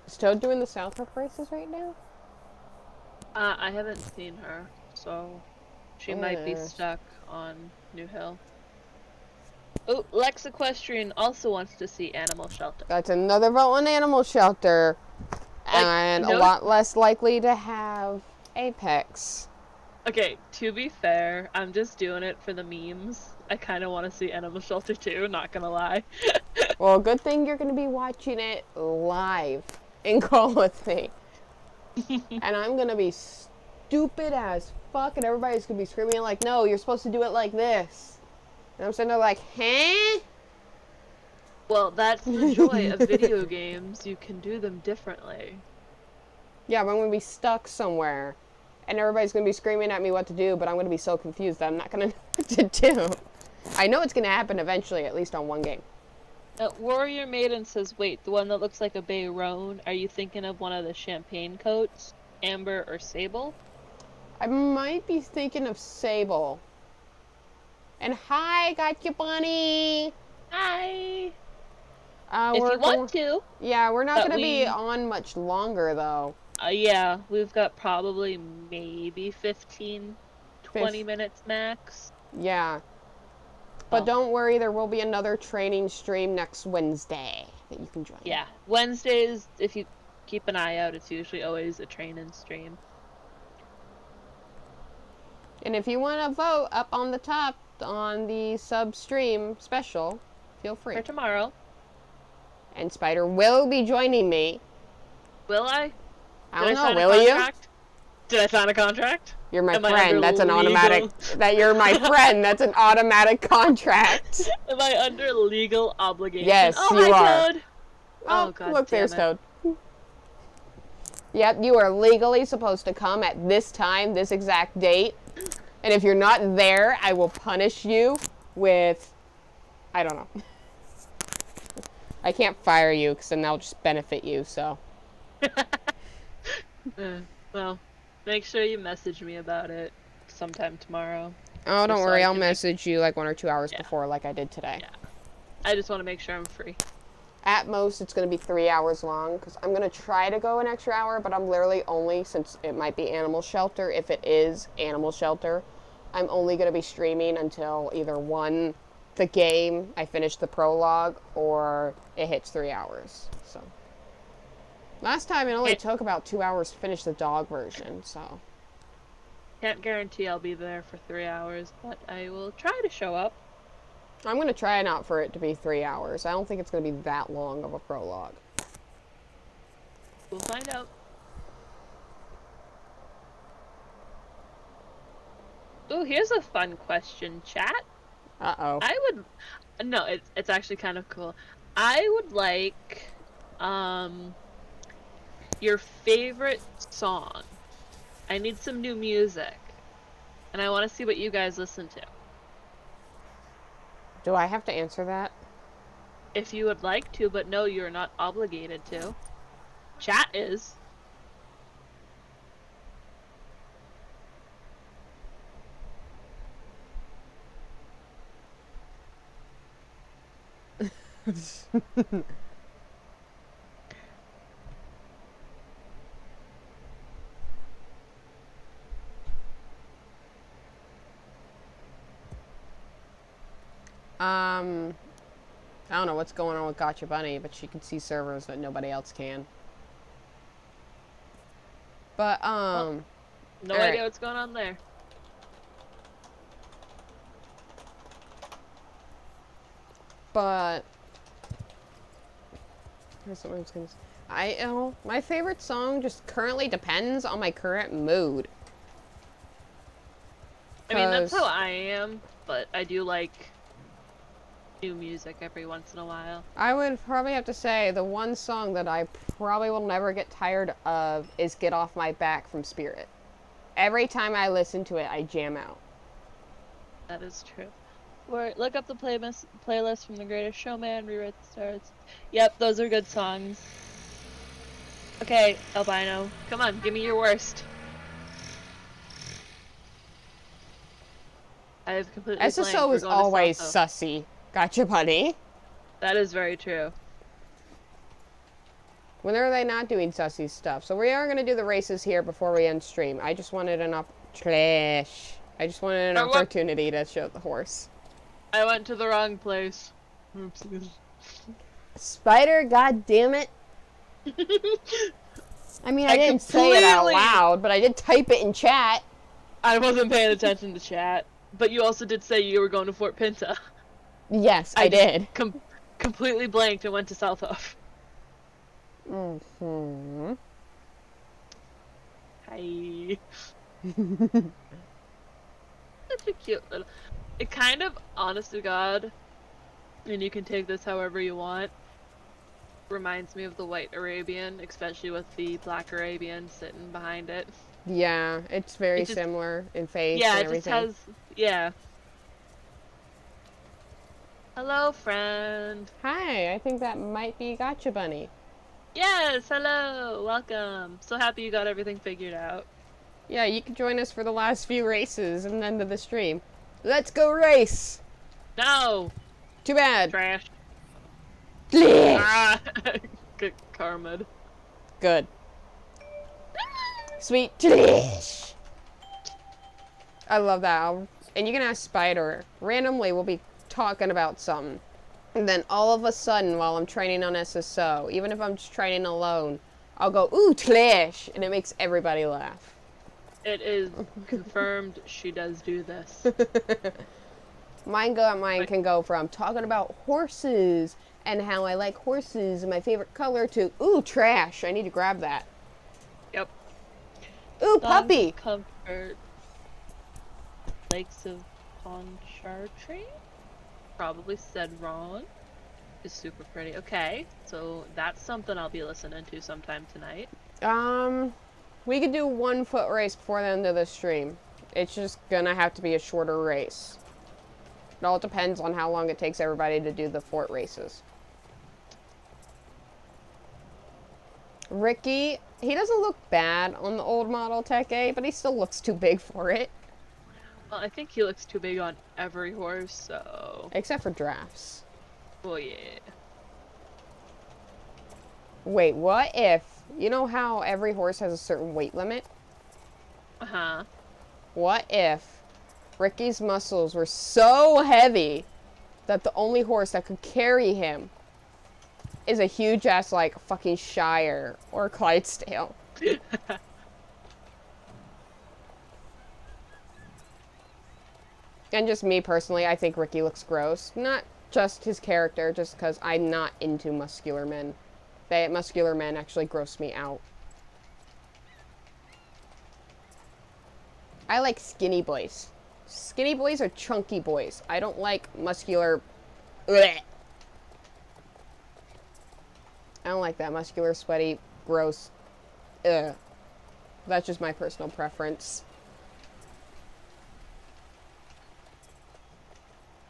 Is Toad doing the Southwark races right now? I haven't seen her, so she might be stuck on New Hill. Oh, Lex Equestrian also wants to see Animal Shelter. That's another vote on Animal Shelter. And a lot less likely to have Apex. Okay, to be fair, I'm just doing it for the memes. I kind of want to see Animal Shelter too, not gonna lie. Well, good thing you're going to be watching it live in Call with me. And I'm going to be stupid as fuck, and everybody's going to be screaming like, no, you're supposed to do it like this. And I'm sitting there like, huh? Well, that's the joy of video games. You can do them differently. Yeah, but I'm going to be stuck somewhere. And everybody's going to be screaming at me what to do, but I'm going to be so confused that I'm not going to know what to do. I know it's going to happen eventually, at least on one game. Warrior Maiden says, wait, the one that looks like a bay roan, are you thinking of one of the champagne coats? Amber or sable? I might be thinking of sable. And hi, got you, bunny. Hi. If you want to. Yeah, we're not going to be on much longer, though. Yeah, we've got probably maybe 15, 20 minutes max. Yeah. But don't worry, there will be another training stream next Wednesday that you can join. Yeah, Wednesdays, if you keep an eye out, it's usually always a training stream. And if you want to vote up on the top on the sub stream special, feel free. For tomorrow. And Spider will be joining me. Will I? I don't know, will you? Did I sign a contract? You're my friend. That's an automatic. That you're my friend. That's an automatic contract. Am I under legal obligation? Yes, you are. Toad. Oh God! Look, there's Toad. Yep, you are legally supposed to come at this time, this exact date. And if you're not there, I will punish you with, I don't know. I can't fire you because then that'll just benefit you. So. Well. Make sure you message me about it sometime tomorrow. Oh, don't worry. I'll message you like 1 or 2 hours before like I did today. Yeah. I just want to make sure I'm free. At most, it's going to be 3 hours long because I'm going to try to go an extra hour, but I'm literally only, since it might be Animal Shelter, if it is Animal Shelter, I'm only going to be streaming until either one, the game, I finish the prologue, or it hits 3 hours. So. Last time it only took about 2 hours to finish the dog version, so. Can't guarantee I'll be there for 3 hours, but I will try to show up. I'm going to try not for it to be 3 hours. I don't think it's going to be that long of a prologue. We'll find out. Oh, here's a fun question, chat. Uh-oh. No, it's actually kind of cool. I would like, your favorite song. I need some new music. And I want to see what you guys listen to. Do I have to answer that? If you would like to, but no, you're not obligated to. Chat is. I don't know what's going on with Gotcha Bunny, but she can see servers that nobody else can. But, no idea what's going on there. But, here's something I was gonna say. My favorite song just currently depends on my current mood. I mean, that's how I am, but I do like new music every once in a while. I would probably have to say the one song that I probably will never get tired of is Get Off My Back from Spirit. Every time I listen to it, I jam out. That is true. Or look up the playlist from The Greatest Showman, Rewrite the Stars. Yep, those are good songs. Okay, albino. Come on, give me your worst. I have completely blanked. SSO We're is going to always Salto. sussy. Gotcha, buddy. That is very true. When are they not doing sussy stuff? So we are going to do the races here before we end stream. I just wanted an opportunity to show the horse. I went to the wrong place. Oopsies. Spider, god damn it. I mean, I didn't say it out loud, but I did type it in chat. I wasn't paying attention to chat. But you also did say you were going to Fort Pinta. Yes, I did. Completely blanked and went to South Off. Mm-hmm. Hi. Such a cute little... It kind of, honest to God, and you can take this however you want, reminds me of the White Arabian, especially with the Black Arabian sitting behind it. Yeah, it's very similar in face and everything. Yeah, it just has... Yeah. Hello, friend. Hi, I think that might be Gotcha Bunny. Yes, hello, welcome. So happy you got everything figured out. Yeah, you can join us for the last few races and then to the stream. Let's go race! No! Too bad. Trash. Ah! Good karma. Good. Sweet delish. I love that. And you can ask Spider. Randomly, we'll be talking about something. And then all of a sudden, while I'm training on SSO, even if I'm just training alone, I'll go, ooh, Tlish! And it makes everybody laugh. It is confirmed she does do this. Mine can go from talking about horses and how I like horses and my favorite color to, ooh, trash. I need to grab that. Yep. Ooh, puppy! Comfort. Lakes of Pontchartrain? Probably said wrong. Is super pretty. Okay, so that's something I'll be listening to sometime tonight. We could do 1 foot race before the end of the stream. It's just gonna have to be a shorter race. It all depends on how long it takes everybody to do the fort races. Ricky, he doesn't look bad on the old model Tech A, but he still looks too big for it. Well, I think he looks too big on every horse, so... Except for drafts. Well, yeah. Wait, what if... You know how every horse has a certain weight limit? Uh-huh. What if Ricky's muscles were so heavy that the only horse that could carry him is a huge-ass, like, fucking Shire or Clydesdale? And just me personally, I think Ricky looks gross. Not just his character, just because I'm not into muscular men. Muscular men actually gross me out. I like skinny boys. Skinny boys are chunky boys. I don't like muscular... Blech. I don't like that muscular, sweaty, gross... Ugh. That's just my personal preference.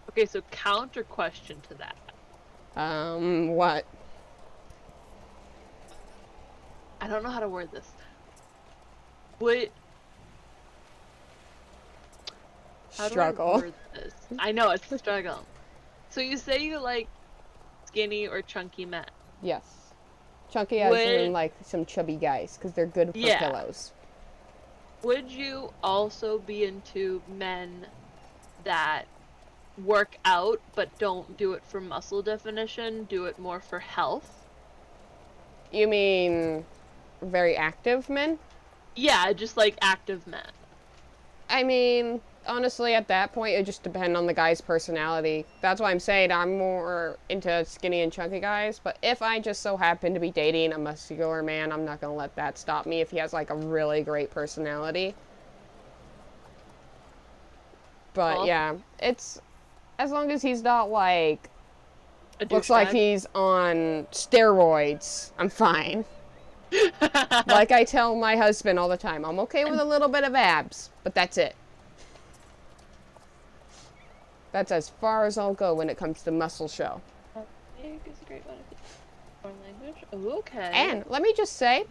Okay, so counter question to that. What? I don't know how to word this. How Struggle. do I word this? I know, it's a struggle. So you say you like skinny or chunky men. Yes. Chunky as in, like, some chubby guys, because they're good for pillows. Would you also be into men that work out but don't do it for muscle definition, do it more for health? You mean very active men? Yeah, just like active men. I mean, honestly, at that point, it just depends on the guy's personality. That's why I'm saying I'm more into skinny and chunky guys, but if I just so happen to be dating a muscular man, I'm not gonna let that stop me if he has, like, a really great personality. But, Well, yeah, it's... As long as he's not, like... Looks like he's on steroids, I'm fine. Like I tell my husband all the time, I'm okay with a little bit of abs, but that's it. That's as far as I'll go when it comes to muscle show. Language is a great one. Foreign language. Okay. And let me just say,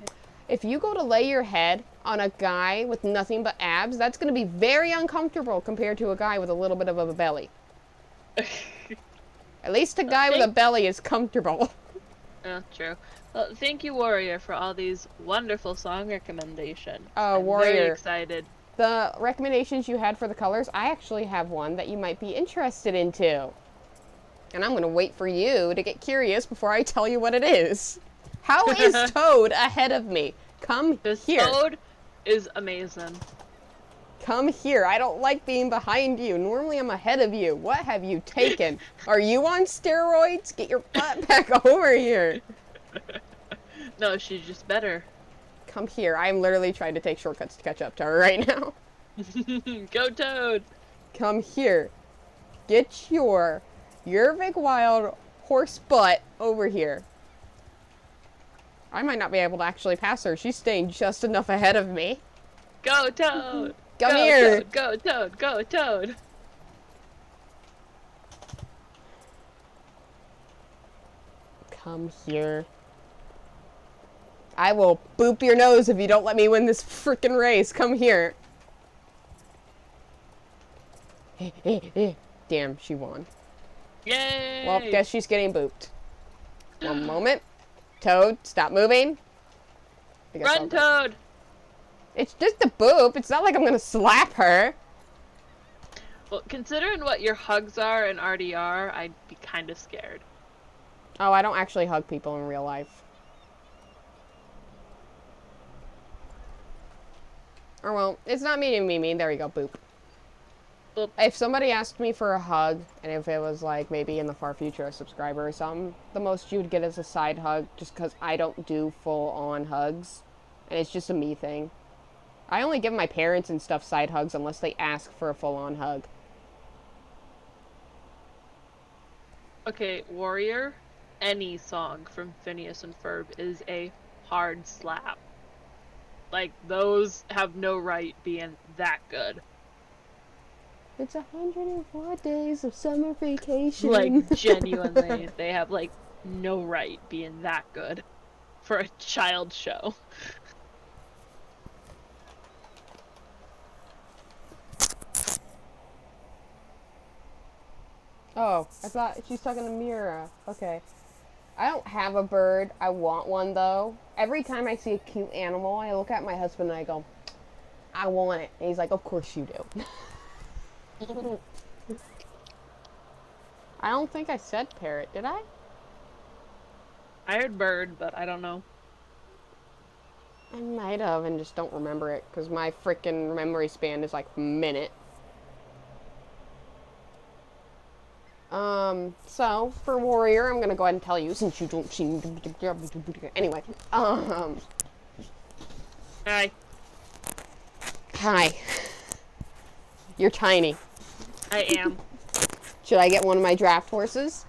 if you go to lay your head on a guy with nothing but abs, that's going to be very uncomfortable compared to a guy with a little bit of a belly. At least a guy with a belly is comfortable. Oh, true. Well, thank you, Warrior, for all these wonderful song recommendations. I'm Warrior. Very excited. The recommendations you had for the colors, I actually have one that you might be interested into. And I'm going to wait for you to get curious before I tell you what it is. How is Toad ahead of me? Come here. Toad is amazing. Come here. I don't like being behind you. Normally I'm ahead of you. What have you taken? Are you on steroids? Get your butt back over here. No, she's just better. Come here. I'm literally trying to take shortcuts to catch up to her right now. Go Toad. Come here. Get your big wild horse butt over here. I might not be able to actually pass her. She's staying just enough ahead of me. Go Toad. Come here. Toad. Go Toad. Go Toad. Come here. I will boop your nose if you don't let me win this frickin' race. Come here. Damn, she won. Yay! Well, guess she's getting booped. One moment. Toad, stop moving. Run, Toad! It's just a boop. It's not like I'm gonna slap her. Well, considering what your hugs are in RDR, I'd be kind of scared. Oh, I don't actually hug people in real life. Or, well, it's not mean to be mean. There you go, boop. Boop. If somebody asked me for a hug, and if it was, like, maybe in the far future, a subscriber or something, the most you would get is a side hug, just because I don't do full-on hugs. And it's just a me thing. I only give my parents and stuff side hugs unless they ask for a full-on hug. Okay, Warrior, any song from Phineas and Ferb is a hard slap. Like, those have no right being that good. It's 104 days of summer vacation. Like, genuinely, they have, like, no right being that good for a child show. Oh, I thought she's talking to Mira. Okay. I don't have a bird. I want one, though. Every time I see a cute animal, I look at my husband and I go, I want it. And he's like, of course you do. I don't think I said parrot, did I? I heard bird, but I don't know. I might have and just don't remember it, because my freaking memory span is like a minute. So, for Warrior, I'm gonna go ahead and tell you, since you don't seem to... Anyway, Hi. Hi. You're tiny. I am. Should I get one of my draft horses?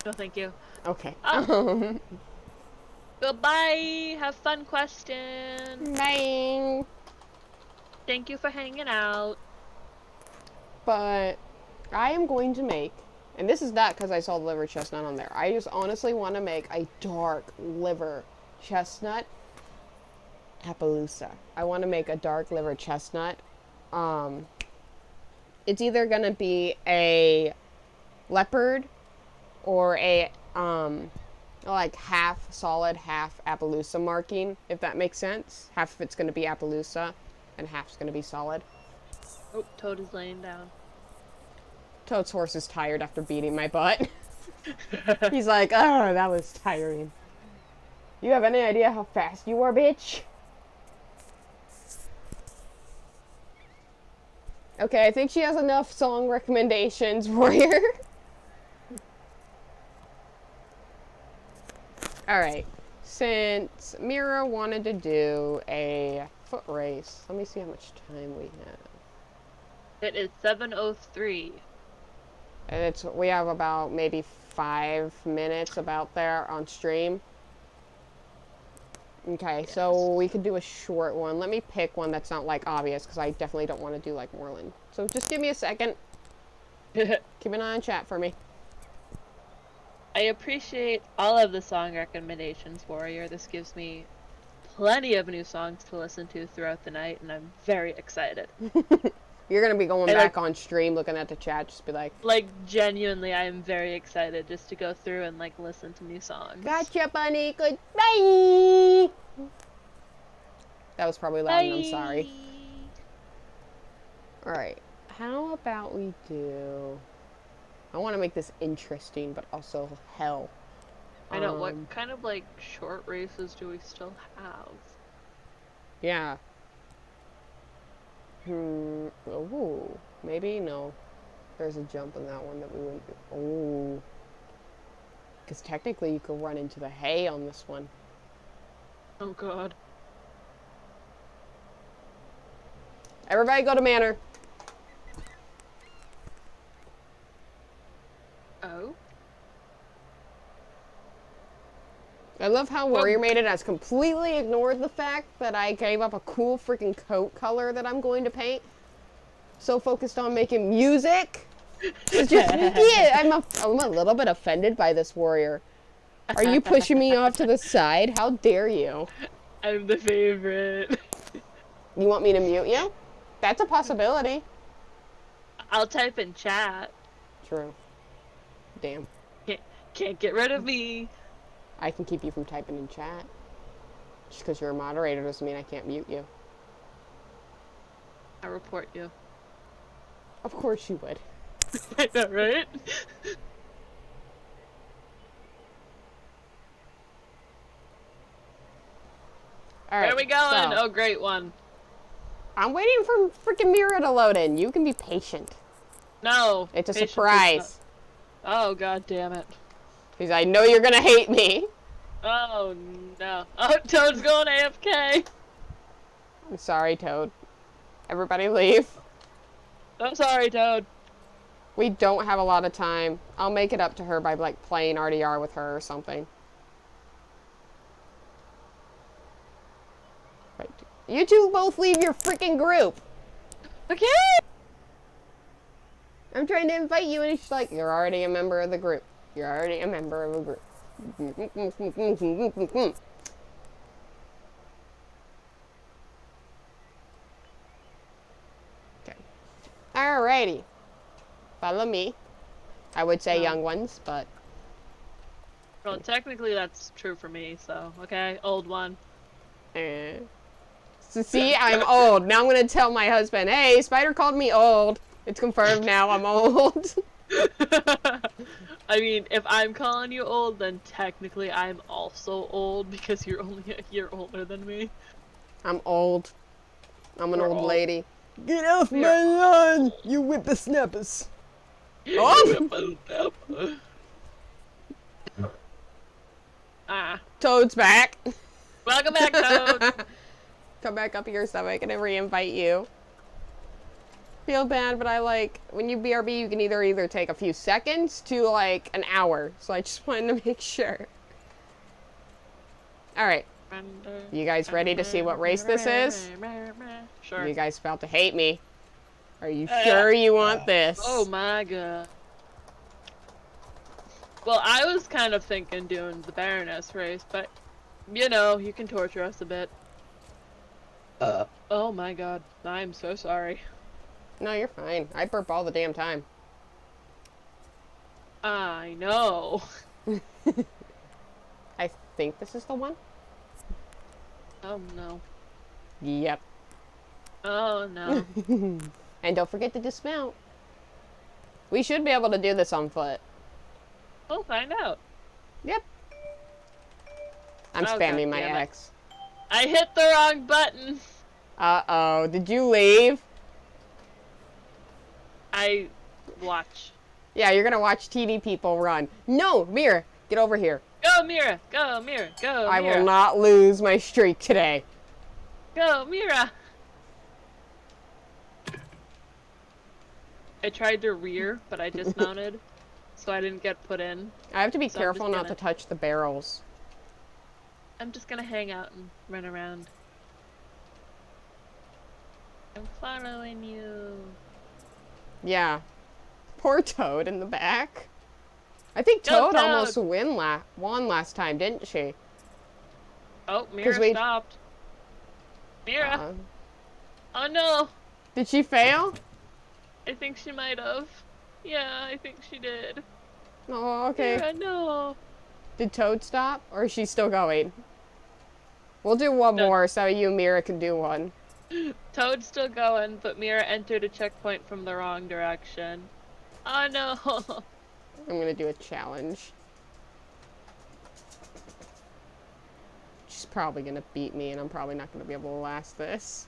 No, thank you. Okay. Goodbye. Have fun questing. Bye. Thank you for hanging out. But I am going to make, and this is not because I saw the liver chestnut on there. I just honestly want to make a dark liver chestnut Appaloosa. I want to make a dark liver chestnut. It's either going to be a leopard or a, like half solid, half Appaloosa marking, if that makes sense. Half of it's going to be Appaloosa and half's going to be solid. Oh, Toad is laying down. Toad's horse is tired after beating my butt. He's like, oh, that was tiring. You have any idea how fast you are, bitch? Okay, I think she has enough song recommendations for you. Alright, since Mira wanted to do a foot race, let me see how much time we have. It is 7:03. And we have about maybe 5 minutes about there on stream. Okay, yes. So we could do a short one. Let me pick one that's not like obvious because I definitely don't want to do like Moreland. So just give me a second. Keep an eye on chat for me. I appreciate all of the song recommendations, Warrior. This gives me plenty of new songs to listen to throughout the night, and I'm very excited. You're gonna be going I, back on stream, looking at the chat, just be like genuinely, I am very excited just to go through and like listen to new songs. "Gotcha, bunny. Goodbye." That was probably loud, and I'm sorry. All right, how about we do? I want to make this interesting, but also hell. I know. What kind of like short races do we still have? Yeah. Oh, maybe no. There's a jump in that one that we wouldn't. Oh. Because technically you could run into the hay on this one. Oh god. Everybody go to Manor. Oh? I love how Warrior Maiden has completely ignored the fact that I gave up a cool freaking coat color that I'm going to paint. So focused on making music. It's just, yeah, I'm a little bit offended by this, Warrior. Are you pushing me off to the side? How dare you? I'm the favorite. You want me to mute you? That's a possibility. I'll type in chat. True. Damn. Can't get rid of me. I can keep you from typing in chat. Just because you're a moderator doesn't mean I can't mute you. I'll report you. Of course you would. I know, right? All right. Where are we going? So, Oh, great one. I'm waiting for freaking Mira to load in. You can be patient. No. It's a surprise. Oh, god damn it. Because I know you're gonna hate me. Oh, no. Oh, Toad's going AFK. I'm sorry, Toad. Everybody leave. I'm sorry, Toad. We don't have a lot of time. I'll make it up to her by, like, playing RDR with her or something. Right. You two both leave your freaking group. Okay. I'm trying to invite you, and she's like, you're already a member of the group. You're already a member of a group. Okay. Alrighty. Follow me. I would say No. young ones, but... Well, technically that's true for me, so, okay, old one. So see, I'm old. Now I'm gonna tell my husband, hey, Spider called me old. It's confirmed now, I'm old. I mean, if I'm calling you old, then technically I'm also old because you're only a year older than me. I'm old. I'm an We're old old. lady. Get off We my are lawn, you whippersnappers. Oh! Ah. Toad's back. Welcome back, Toad. Come back up here so I can re-invite you. Feel bad, but I like, when you BRB, you can either take a few seconds to like an hour. So I just wanted to make sure. Alright. You guys ready to see what race this is? Sure. You guys about to hate me. Are you sure you want this? Oh my god. Well, I was kind of thinking doing the Baroness race, but, you know, you can torture us a bit. Oh my god. I'm so sorry. No, you're fine. I burp all the damn time. I know. I think this is the one. Oh no. Yep. Oh no. And don't forget to dismount. We should be able to do this on foot. We'll find out. Yep. I'm Oh, spamming God my damn it. X. I hit the wrong button. Uh-oh. Did you leave? I watch. Yeah, you're gonna watch TV people run. No, Mira, get over here. Go Mira! Go Mira! Go I Mira! will not lose my streak today. Go Mira! I tried to rear, but I dismounted, so I didn't get put in. I have to be So I'm careful just not gonna- to touch the barrels. I'm just gonna hang out and run around. I'm following you. Yeah. Poor Toad in the back. I think Go, Toad almost Toad. won last time, didn't she? Oh, Mira we... stopped. Mira. Uh, Oh no. did she fail? I think she might have. Yeah, I think she did. Oh, okay. Mira, no. Did Toad stop? Or is she still going? We'll do one more so you and Mira can do one. Toad's still going, but Mira entered a checkpoint from the wrong direction. Oh no. I'm gonna do a challenge. She's probably gonna beat me and I'm probably not gonna be able to last this.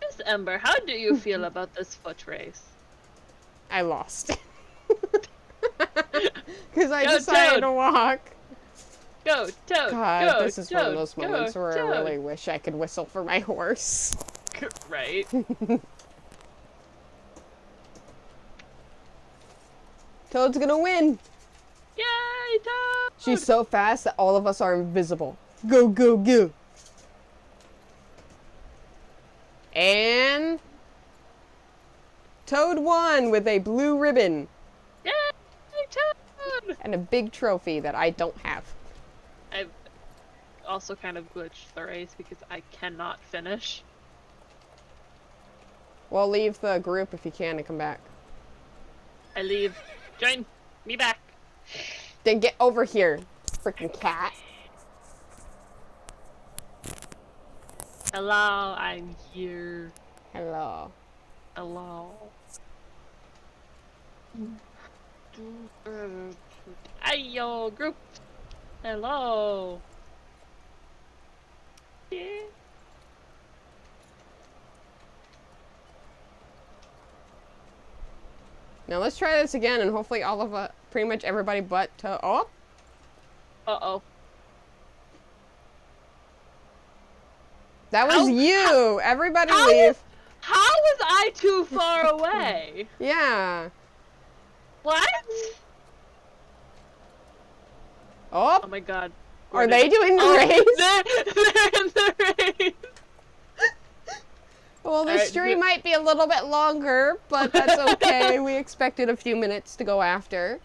Miss Ember, how do you feel about this foot race? I lost. Because I Go, decided Toad. to walk. Go, Toad. God, go, this is Toad, one of those moments where Toad. I really wish I could whistle for my horse. Right. Toad's gonna win. Yay, Toad! She's so fast that all of us are invisible. Go, go, go. And Toad won with a blue ribbon. Yay, Toad! And a big trophy that I don't have. I've also kind of glitched the race because I cannot finish. Well, leave the group if you can and come back. I leave. Join me back. Then get over here, freaking cat. Hello, I'm here. Hello. Hello. Ayo, group. Hello. Yeah. Now let's try this again, and hopefully all of pretty much everybody but oh. Uh-oh. That was you. Everybody leave. How was I too far away? Yeah. What? Oh. Oh my god. Are they doing the race? They're in the race. Well, the Alright, stream might be a little bit longer, but that's okay. We expected a few minutes to go after.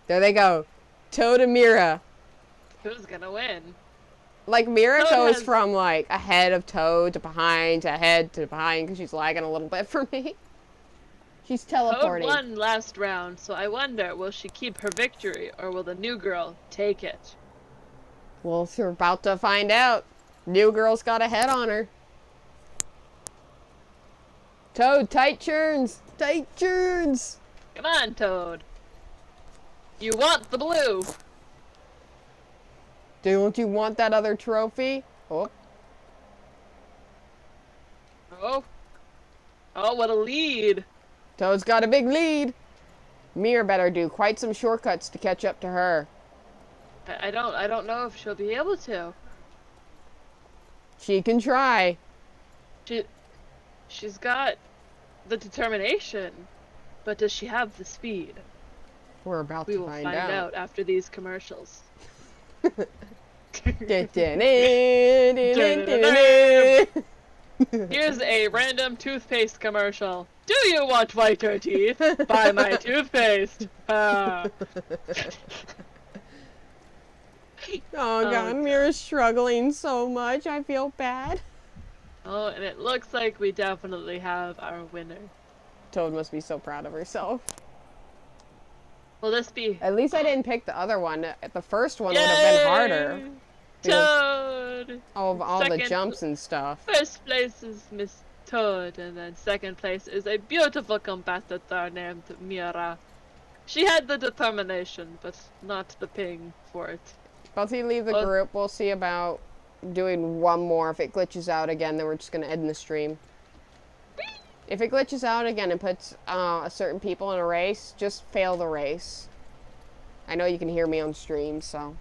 There they go. Toad and Mira. Who's gonna win? Like, Mira Toad goes has... from, like, ahead of Toad to behind to ahead to behind because she's lagging a little bit for me. She's teleporting. Toad won last round, so I wonder, will she keep her victory, or will the new girl take it? Well, we're about to find out. New girl's got a head on her. Toad, tight turns! Tight turns! Come on, Toad. You want the blue. Don't you want that other trophy? Oh. Oh. Oh, what a lead. Toad's got a big lead. Mira better do quite some shortcuts to catch up to her. I don't know if she'll be able to. She can try. She's got the determination, but does she have the speed? We're about We to will find find out. out after these commercials. Here's a random toothpaste commercial. Do you want whiter teeth? Buy my toothpaste. Ah. Oh god, Mira's struggling so much. I feel bad. Oh, and it looks like we definitely have our winner. Toad must be so proud of herself. Will this be... At least I didn't pick the other one. The first one would have been harder. Toad! All the jumps and stuff. First place is Miss Toad, and then second place is a beautiful competitor named Mira. She had the determination, but not the ping for it. Both of you leave the group. We'll see about doing one more. If it glitches out again, then we're just going to end the stream. If it glitches out again and puts a certain people in a race, just fail the race. I know you can hear me on stream, so...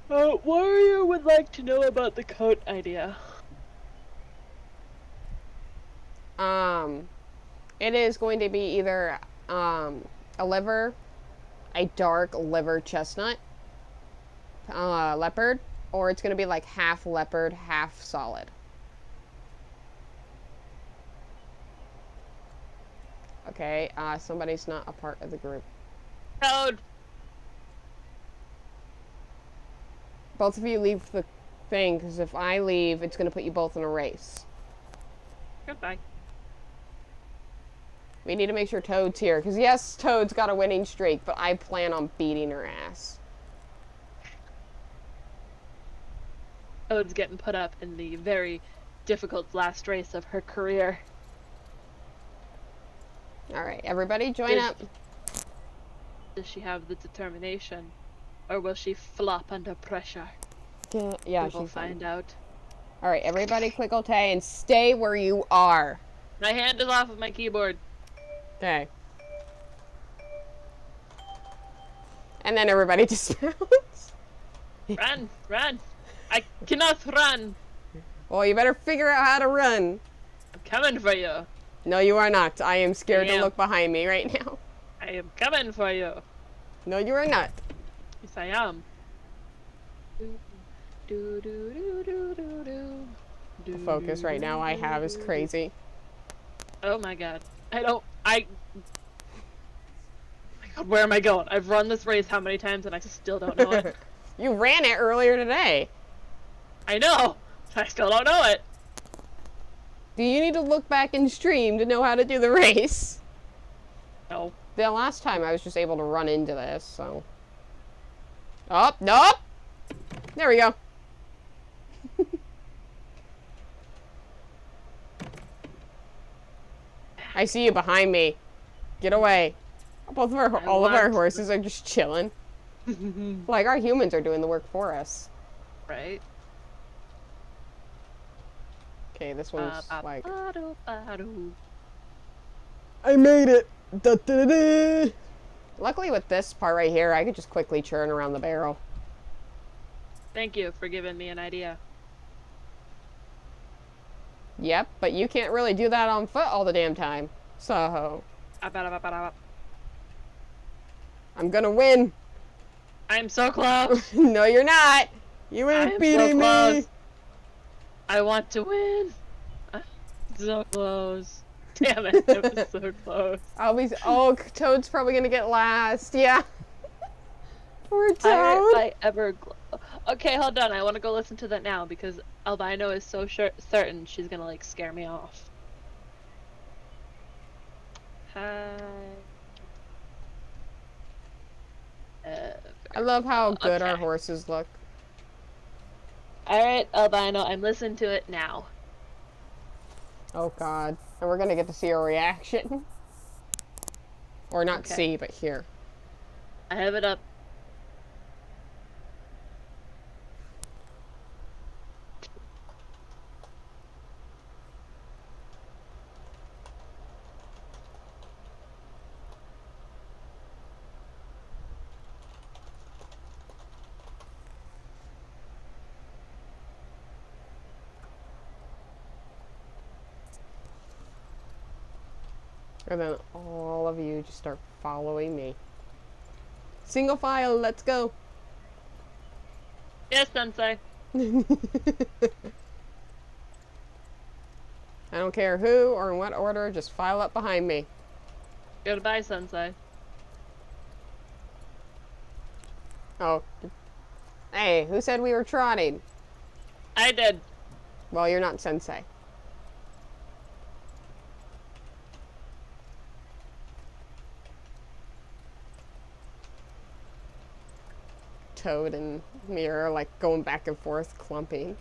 Warrior would like to know about the coat idea. It is going to be either a dark liver chestnut leopard, or it's going to be like half leopard, half solid. Okay, somebody's not a part of the group. Toad. Both of you leave the thing, because if I leave, it's going to put you both in a race. Goodbye. We need to make sure Toad's here, because yes, Toad's got a winning streak, but I plan on beating her ass. Toad's getting put up in the very difficult last race of her career. Alright, everybody join up. Does she have the determination? Or will she flop under pressure? Yeah, We'll find out. Alright, everybody click OK and stay where you are. My hand is off of my keyboard. Okay. And then everybody dismounts. Run! Run! I cannot run! Well, you better figure out how to run. I'm coming for you. No, you are not. I am scared I am. to look behind me right now. I am coming for you. No, you are not. Yes, I am. Do, do, do, do, do, do. The focus right now I have is crazy. Oh my god. Oh my god, where am I going? I've run this race how many times and I still don't know it. You ran it earlier today. I know! I still don't know it. Do you need to look back in stream to know how to do the race? No. The last time I was just able to run into this, so. Oh, nope! There we go. I see you behind me. Get away. All of our horses are just chilling. Like, our humans are doing the work for us. Right? Okay, this one's like... Ba-do-ba-do. I made it! Da, da, da, da. Luckily with this part right here, I could just quickly churn around the barrel. Thank you for giving me an idea. Yep, but you can't really do that on foot all the damn time. So... I'm gonna win! I'm so close! No, you're not! You ain't beating me! I want to win! I'm so close. Damn it, it was so close. Oh, Toad's probably gonna get last. Yeah. Poor Toad. Okay, hold on. I want to go listen to that now because Albino is so certain she's gonna like scare me off. Hi. I love how good our horses look. Alright, Albino, I'm listening to it now. Oh god. And we're gonna get to see a reaction. Or not see, but hear. I have it up. And then all of you just start following me. Single file, let's go. Yes, Sensei. I don't care who or in what order, just file up behind me. Goodbye, Sensei. Oh. Hey, who said we were trotting? I did. Well, you're not Sensei. Toad and me are like going back and forth, clumping.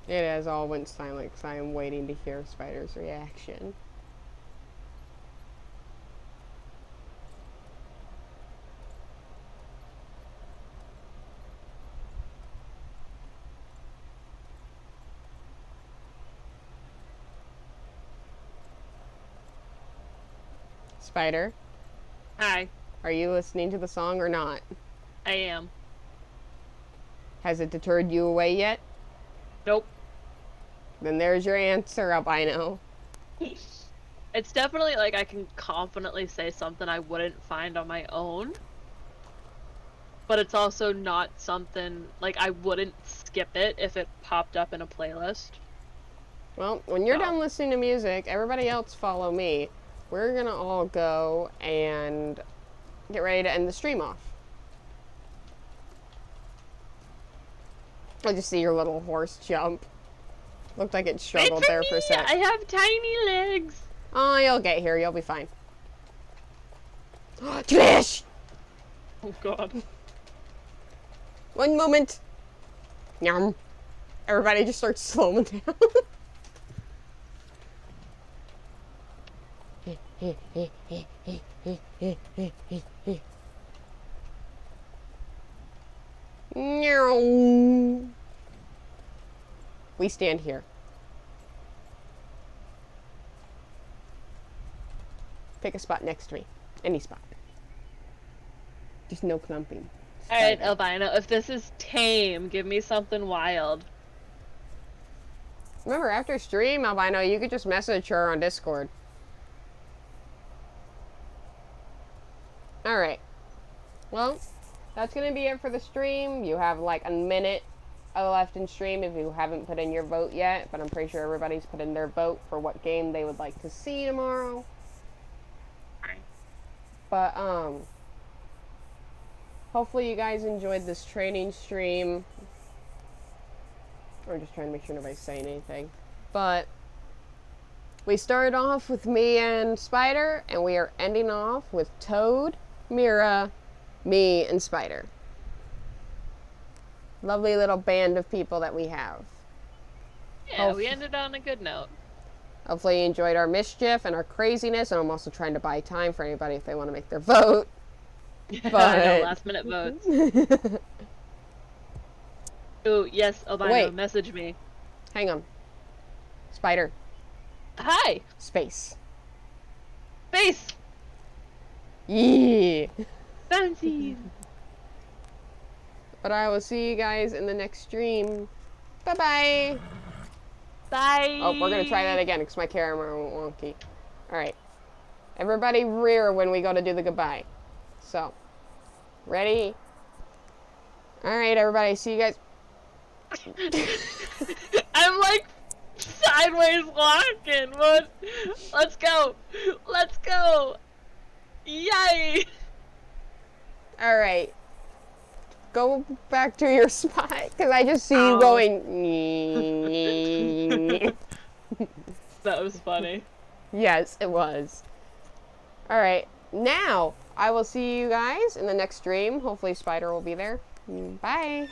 It has all went silent because I am waiting to hear Spider's reaction. Spider, Hi. are you listening to the song or not? I am. Has it deterred you away yet? Nope. Then there's your answer, albino. It's definitely like I can confidently say something I wouldn't find on my own. But it's also not something, like, I wouldn't skip it if it popped up in a playlist. Well, when you're So. done listening to music, everybody else follow me. We're gonna all go and get ready to end the stream off. I just see your little horse jump. Looked like it struggled there for a sec. I have tiny legs. Oh, you'll get here. You'll be fine. Trish! Oh god. One moment. Yum. Everybody just starts slowing down. We stand here. Pick a spot next to me. Any spot. Just no clumping. Alright, albino, if this is tame, give me something wild. Remember, after stream, albino, you could just message her on Discord. Alright. Well, that's going to be it for the stream. You have like a minute left in stream if you haven't put in your vote yet, but I'm pretty sure everybody's put in their vote for what game they would like to see tomorrow. But, hopefully you guys enjoyed this training stream. We're just trying to make sure nobody's saying anything. But we started off with me and Spider, and we are ending off with Toad, Mira, me, and Spider. Lovely little band of people that we have. Yeah, we ended on a good note. Hopefully you enjoyed our mischief and our craziness, and I'm also trying to buy time for anybody if they want to make their vote. But I know, last minute votes. Oh, yes, albino, Wait. message me. Hang on. Spider. Hi! Space. Space! Yeah. Fancy! But I will see you guys in the next stream. Bye-bye. Bye! Oh, we're going to try that again because my camera won't wonky. Alright. Everybody rear when we go to do the goodbye. So, ready? Alright, everybody. See you guys. I'm like sideways walking. What? Let's go. Let's go. Yay! Alright. Go back to your spot because I just see you going. That was funny. Yes, it was. Alright. Now, I will see you guys in the next stream. Hopefully Spider will be there. Bye.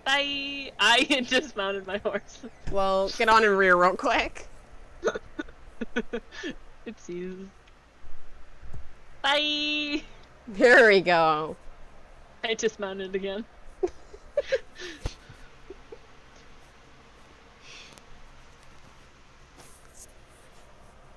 Bye. I dismounted my horse. Well, get on and rear real quick. Oopsies. Bye. There we go. I dismounted again.